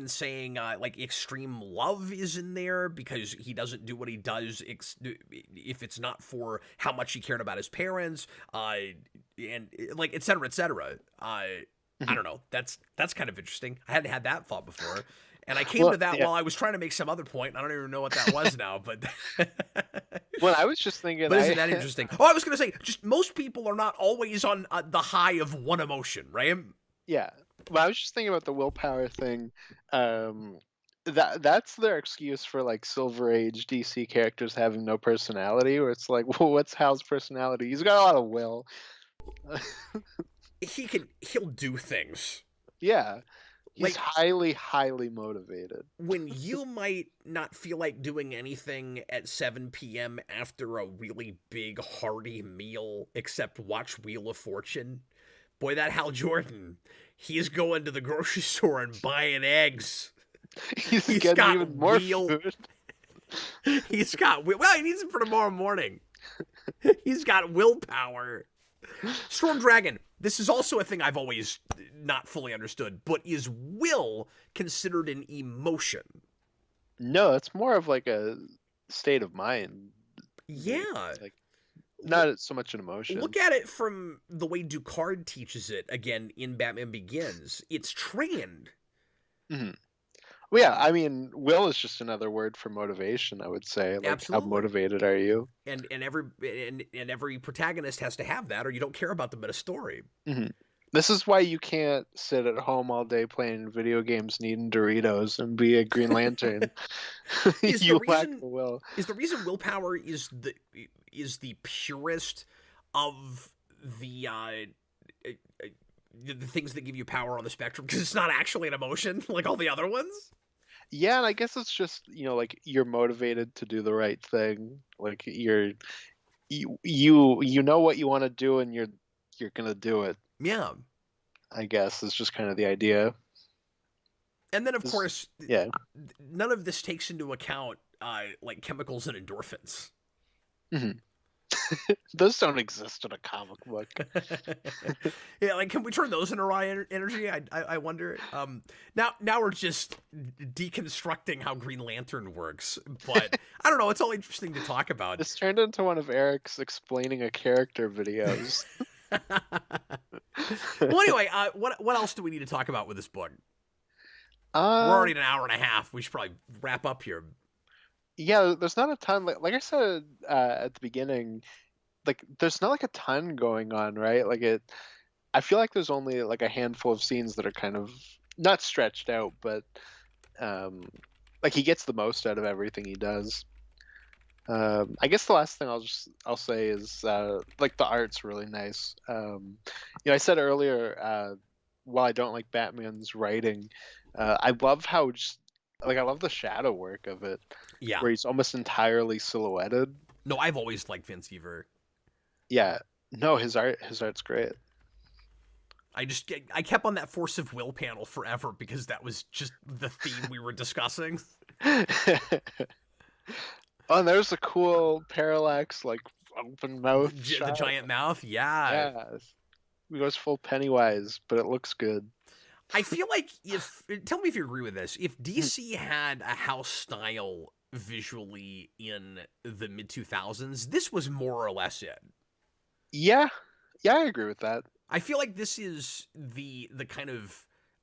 saying like extreme love is in there because he doesn't do what he does if it's not for how much he cared about his parents, and like et cetera, et cetera. I don't know. That's kind of interesting. I hadn't had that thought before. And I came to that while I was trying to make some other point. I don't even know what that was now, but... Well, I was just thinking... But isn't that interesting? Oh, I was going to say, just most people are not always on the high of one emotion, right? Yeah. Well, I was just thinking about the willpower thing. That's their excuse for, like, Silver Age DC characters having no personality, where it's like, well, what's Hal's personality? He's got a lot of will. He'll do things. Yeah. He's Like, highly, highly motivated. When you might not feel like doing anything at 7 p.m. after a really big, hearty meal, except watch Wheel of Fortune, boy, that Hal Jordan, he's going to the grocery store and buying eggs. He's getting got even more food. He's got... Well, he needs it for tomorrow morning. He's got willpower. Storm Dragon. This is also a thing I've always not fully understood, but is will considered an emotion? No, it's more of like a state of mind. Yeah. Like, not so much an emotion. Look at it from the way Ducard teaches it, again, in Batman Begins. It's trained. Mm-hmm. Well, yeah, I mean, will is just another word for motivation, I would say. Like, Absolutely. how motivated are you? And every protagonist has to have that, or you don't care about them in a story. Mm-hmm. This is why you can't sit at home all day playing video games, and eating Doritos, and be a Green Lantern. You lack the will. Is the reason willpower is the purest of the things that give you power on the spectrum, because it's not actually an emotion like all the other ones? Yeah, and I guess it's just, like, you're motivated to do the right thing. Like, you know what you want to do, and you're gonna do it. Yeah. I guess is just kind of the idea. And then, of course, yeah, none of this takes into account like chemicals and endorphins. Mm-hmm. Those don't exist in a comic book. Yeah, like, can we turn those into raw energy? I wonder. Now we're just deconstructing how Green Lantern works, but I don't know. It's all interesting to talk about. This turned into one of Eric's explaining a character videos. Well, anyway, what else do we need to talk about with this book? We're already at an hour and a half. We should probably wrap up here. Yeah, there's not a ton. Like I said at the beginning, like, there's not like a ton going on, right? Like, I feel like there's only like a handful of scenes that are kind of not stretched out, but like, he gets the most out of everything he does. I guess the last thing I'll say is like, the art's really nice. I said earlier while I don't like Batman's writing, I love how just like I love the shadow work of it, Yeah. where he's almost entirely silhouetted. No, I've always liked Vince Weaver. Yeah, no, his art's great. I kept on that force of will panel forever because that was just the theme we were discussing. Oh, and there's a cool Parallax like open mouth The shot. giant mouth, yeah. Yeah, it goes full Pennywise, but it looks good. I feel like tell me if you agree with this. If DC had a house style visually in the mid 2000s, this was more or less it. Yeah, I agree with that. I feel like this is the kind of,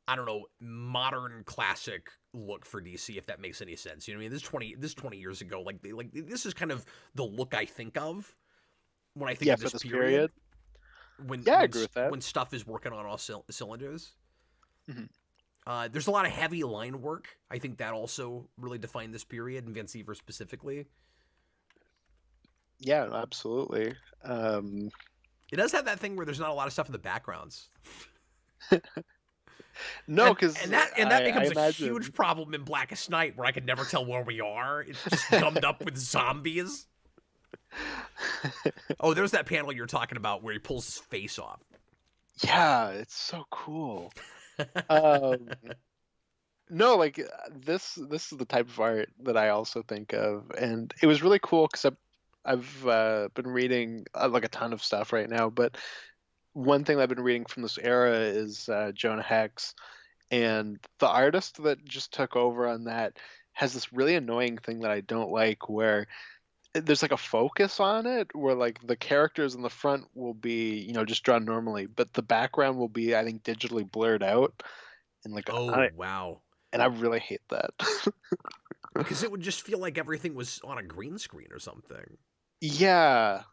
I don't know, modern classic look for DC, if that makes any sense. You know what I mean? This 20 years ago, like this is kind of the look I think of when I think of this period. I agree with that. When stuff is working on all cylinders. Mm-hmm. There's a lot of heavy line work. I think that also really defined this period, and Vince Weaver specifically. Yeah, absolutely. It does have that thing where there's not a lot of stuff in the backgrounds. No, because and that becomes a huge problem in Blackest Night, where I can never tell where we are. It's just gummed up with zombies. Oh, there's that panel you're talking about where he pulls his face off. Yeah, it's so cool. No, like this is the type of art that I also think of, and it was really cool because I've been reading like a ton of stuff right now, but one thing I've been reading from this era is Jonah Hex, and the artist that just took over on that has this really annoying thing that I don't like, where there's like a focus on it, where like the characters in the front will be, you know, just drawn normally, but the background will be, I think, digitally blurred out, and like wow. And I really hate that. Because it would just feel like everything was on a green screen or something. Yeah,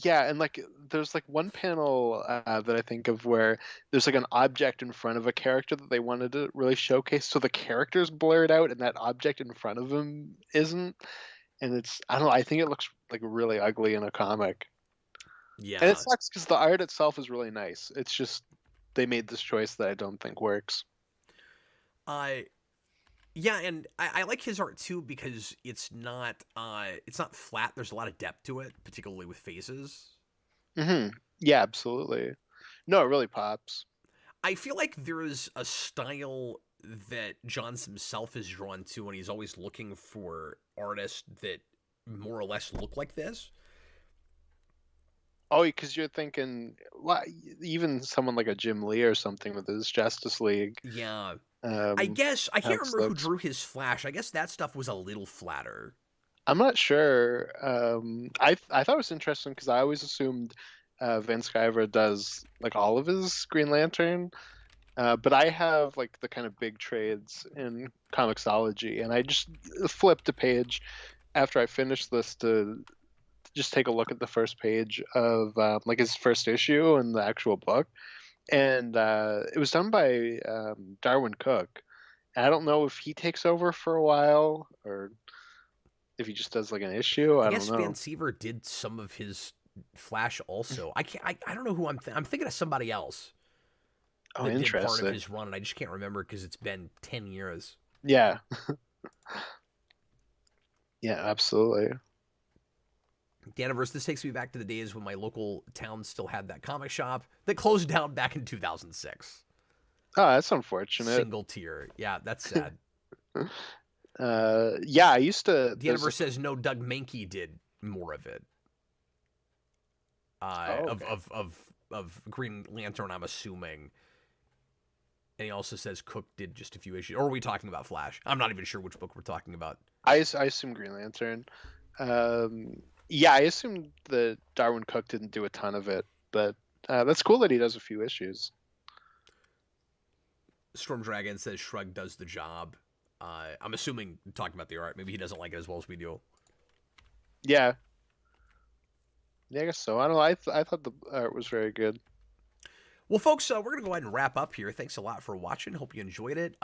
and like there's like one panel that I think of where there's like an object in front of a character that they wanted to really showcase, so the character's blurred out and that object in front of him isn't, and it's, I don't know, I think it looks like really ugly in a comic. Yeah, and it sucks because the art itself is really nice. It's just they made this choice that I don't think works. Yeah, and I like his art too because it's not flat. There's a lot of depth to it, particularly with faces. Mm-hmm. Yeah, absolutely. No, it really pops. I feel like there is a style that Johns himself is drawn to, and he's always looking for artists that more or less look like this. Oh, because you're thinking, well, even someone like a Jim Lee or something with his Justice League. Yeah. I guess I can't remember who drew his Flash. I guess that stuff was a little flatter. I'm not sure. I thought it was interesting because I always assumed Van Sciver does like all of his Green Lantern, but I have like the kind of big trades in Comixology, and I just flipped a page after I finished this to just take a look at the first page of like his first issue and the actual book. And it was done by Darwin Cook. And I don't know if he takes over for a while or if he just does like an issue. I guess don't know. Van Sciver did some of his Flash also. I don't know who I'm thinking of somebody else. Oh, that interesting. Did part of his run, and I just can't remember because it's been 10 years. Yeah. Yeah, absolutely. Daniverse, this takes me back to the days when my local town still had that comic shop that closed down back in 2006. Oh, that's unfortunate. Single tier. Yeah, that's sad. Yeah, I used to... Daniverse says, no, Doug Mankey did more of it. Of Green Lantern, I'm assuming. And he also says Cook did just a few issues. Or are we talking about Flash? I'm not even sure which book we're talking about. I assume Green Lantern. Yeah, I assumed that Darwin Cook didn't do a ton of it, but that's cool that he does a few issues. Storm Dragon says Shrug does the job. I'm assuming talking about the art. Maybe he doesn't like it as well as we do. Yeah. Yeah, I guess so. I don't know. I thought the art was very good. Well, folks, we're going to go ahead and wrap up here. Thanks a lot for watching. Hope you enjoyed it.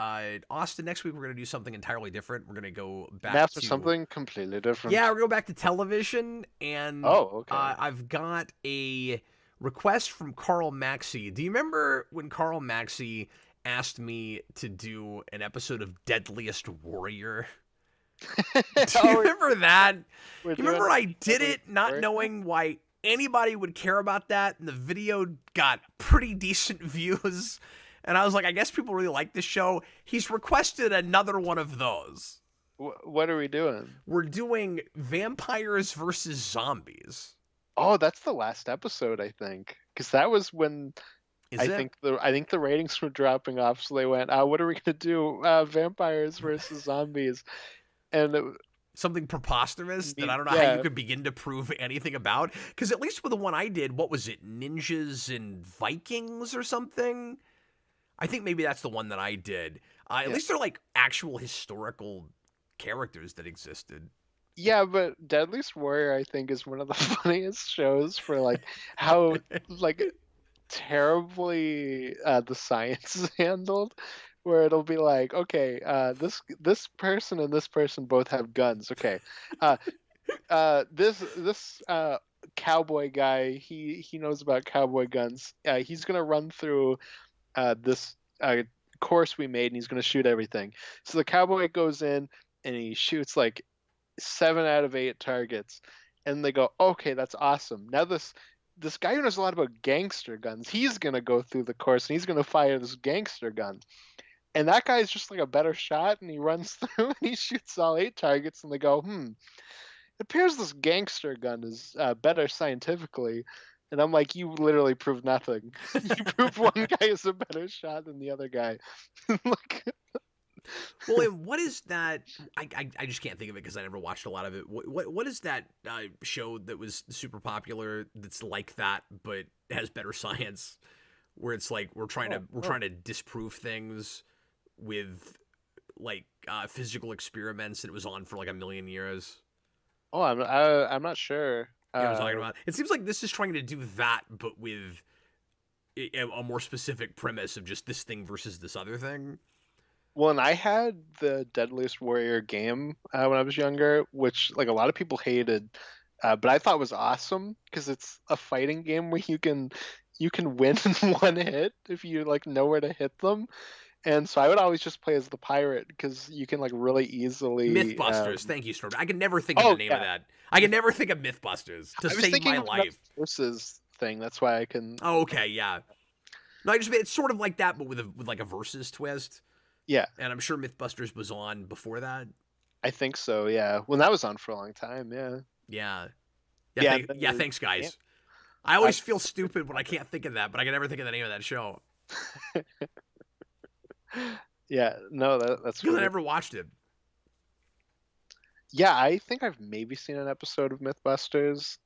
Austin, next week we're going to do something entirely different. We're going to go back to something completely different. Yeah, we're going to go back to television. And okay. I've got a Request from Carl Maxey. Do you remember when Carl Maxey asked me to do an episode of Deadliest Warrior? Do you remember that? You remember I did it not knowing why anybody would care about that, and the video got pretty decent views, and I was like, I guess people really like this show. He's requested another one of those. What are we doing? We're doing vampires versus zombies. Oh, that's the last episode, I think, because that was when I think the ratings were dropping off, so they went, "What are we gonna do? Vampires versus zombies," and something preposterous that I don't know how you could begin to prove anything about. Because at least with the one I did, what was it, ninjas and Vikings or something? I think maybe that's the one that I did. At least they're like actual historical characters that existed. Yeah, but Deadliest Warrior, I think, is one of the funniest shows for like how like terribly the science is handled. Where it'll be like, okay, this person and this person both have guns. Okay, this cowboy guy, he knows about cowboy guns. He's gonna run through this course we made, and he's gonna shoot everything. So the cowboy goes in and he shoots like 7 out of 8 targets, and they go, okay, that's awesome. Now this guy who knows a lot about gangster guns, he's gonna go through the course and he's gonna fire this gangster gun. And that guy is just like a better shot, and he runs through and he shoots all 8 targets, and they go, it appears this gangster gun is better scientifically. And I'm like, you literally proved nothing. You proved one guy is a better shot than the other guy. Like, well, and what is that? I just can't think of it because I never watched a lot of it. What is that show that was super popular that's like that but has better science? Where it's like we're trying to disprove things with like physical experiments, and it was on for like 1 million years. Oh, I'm not sure. You know what I'm talking about? It seems like this is trying to do that, but with a more specific premise of just this thing versus this other thing. Well, and I had the Deadliest Warrior game when I was younger, which like a lot of people hated, but I thought was awesome because it's a fighting game where you can win in one hit if you like know where to hit them. And so I would always just play as the pirate because you can like really easily Mythbusters. Thank you, Storm. I can never think of the name of that. I can never think of Mythbusters to save my life. Versus thing. That's why I can. Oh, okay, yeah. No, it's sort of like that, but with like a versus twist. Yeah, and I'm sure Mythbusters was on before that. I think so. Yeah, well, that was on for a long time. Yeah. Thanks, guys. Yeah. I always feel stupid when I can't think of that, but I can never think of the name of that show. Yeah, no, that's because I never watched it. Yeah, I think I've maybe seen an episode of Mythbusters.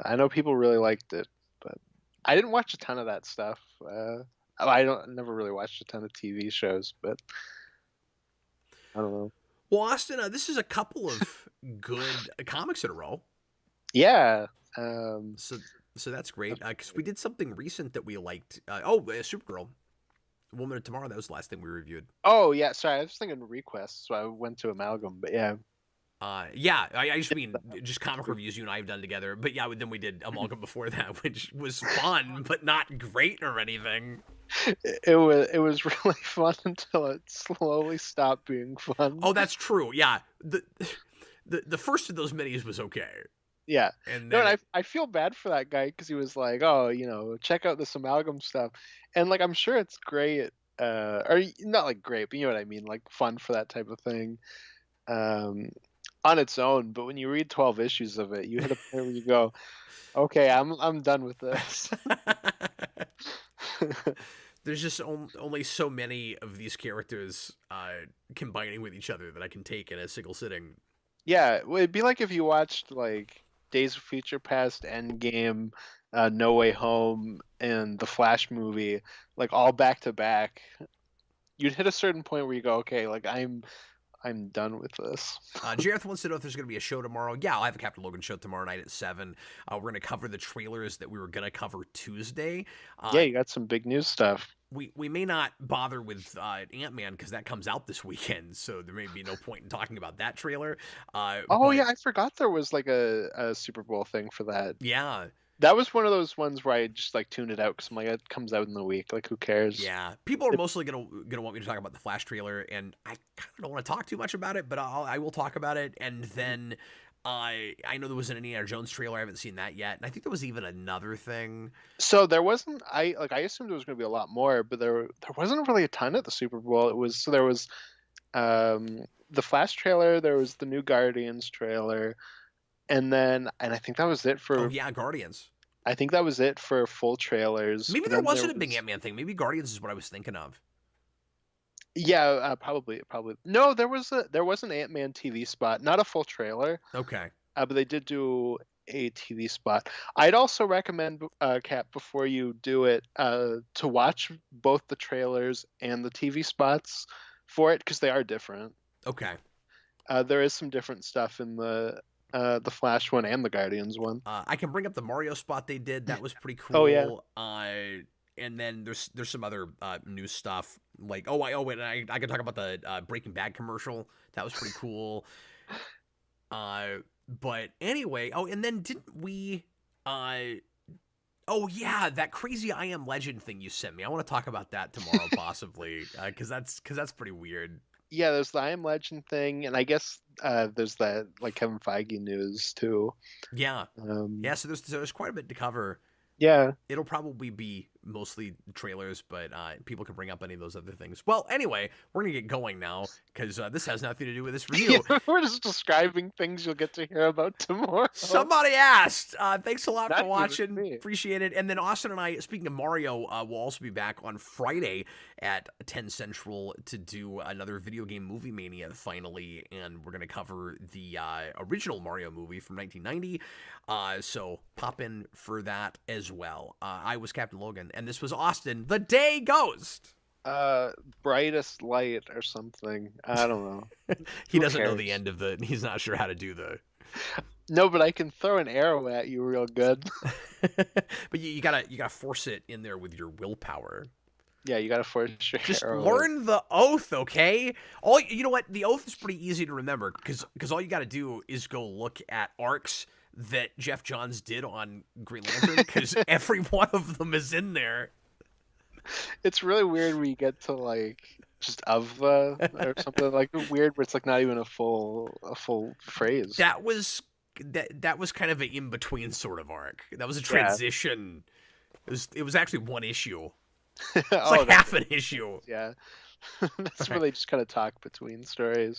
I know people really liked it, but I didn't watch a ton of that stuff. I never really watched a ton of TV shows, but I don't know. Well, Austin, this is a couple of good comics in a row. Yeah. So that's great because we did something recent that we liked. Supergirl. Woman of Tomorrow, that was the last thing we reviewed. Oh, yeah, sorry, I was thinking ReQuest, so I went to Amalgam, but yeah. I just mean just comic reviews you and I have done together. But yeah, then we did Amalgam before that, which was fun, but not great or anything. It was really fun until it slowly stopped being fun. Oh, that's true. Yeah, the first of those minis was okay. Yeah, and I feel bad for that guy because he was like, oh, check out this Amalgam stuff, and like I'm sure it's great, or not like great, but you know what I mean, like fun for that type of thing, on its own. But when you read 12 issues of it, you hit a point where you go, okay, I'm done with this. There's just only so many of these characters combining with each other that I can take in a single sitting. Yeah, it'd be like if you watched like Days of Future Past, Endgame, No Way Home, and the Flash movie, like all back to back. You'd hit a certain point where you go, okay, like I'm done with this. Jareth wants to know if there's going to be a show tomorrow. Yeah, I'll have a Captain Logan show tomorrow night at 7. We're going to cover the trailers that we were going to cover Tuesday. Yeah, you got some big news stuff. We may not bother with Ant-Man because that comes out this weekend, so there may be no point in talking about that trailer. Yeah, I forgot there was like a Super Bowl thing for that. Yeah. That was one of those ones where I just like tuned it out because I'm like, it comes out in the week. Like, who cares? Yeah, people are mostly gonna want me to talk about the Flash trailer, and I kind of don't want to talk too much about it, but I will talk about it. And then I know there was an Indiana Jones trailer. I haven't seen that yet, and I think there was even another thing. So there wasn't. I assumed there was going to be a lot more, but there wasn't really a ton at the Super Bowl. There was the Flash trailer. There was the new Guardians trailer, and I think that was it Oh for. yeah, Guardians. I think that was it for full trailers. Maybe But there then wasn't a big Ant-Man thing. Maybe Guardians is what I was thinking of. Yeah, probably. No, there was an Ant-Man TV spot, not a full trailer. Okay. But they did do a TV spot. I'd also recommend, Cap, before you do it, to watch both the trailers and the TV spots for it because they are different. Okay. There is some different stuff in the Flash one and the Guardians one. I can bring up the Mario spot they did. That was pretty cool. Oh, yeah. And then there's some other new stuff like I can talk about the Breaking Bad commercial. That was pretty cool. But anyway, and then didn't we? Oh yeah, that crazy I Am Legend thing you sent me. I want to talk about that tomorrow, possibly, because that's pretty weird. Yeah, there's the I Am Legend thing, and I guess there's that like Kevin Feige news too. Yeah, yeah. So there's quite a bit to cover. Yeah, it'll probably be mostly trailers, but people can bring up any of those other things. Well, anyway, we're going to get going now because this has nothing to do with this review. We're just describing things you'll get to hear about tomorrow. Somebody asked. Thanks a lot for watching. Me. Appreciate it. And then Austin and I, speaking of Mario, will also be back on Friday at 10 Central to do another Video Game Movie Mania finally. And we're going to cover the original Mario movie from 1990. So pop in for that as well. I was Captain Logan, and this was Austin, the Day Ghost. Brightest light or something. I don't know. He doesn't know the end of he's not sure how to do the. No, but I can throw an arrow at you real good. But you gotta force it in there with your willpower. Yeah, you gotta force your Just arrow. learn the oath, okay? You know what? The oath is pretty easy to remember because all you gotta do is go look at arcs that Geoff Johns did on Green Lantern because every one of them is in there. It's really weird when you get to like just of the or something like weird where it's like not even a full phrase. That was kind of an in between sort of arc. That was a transition. Yeah. It was actually one issue. It's like half an issue. Yeah. That's where they just kind of talk between stories.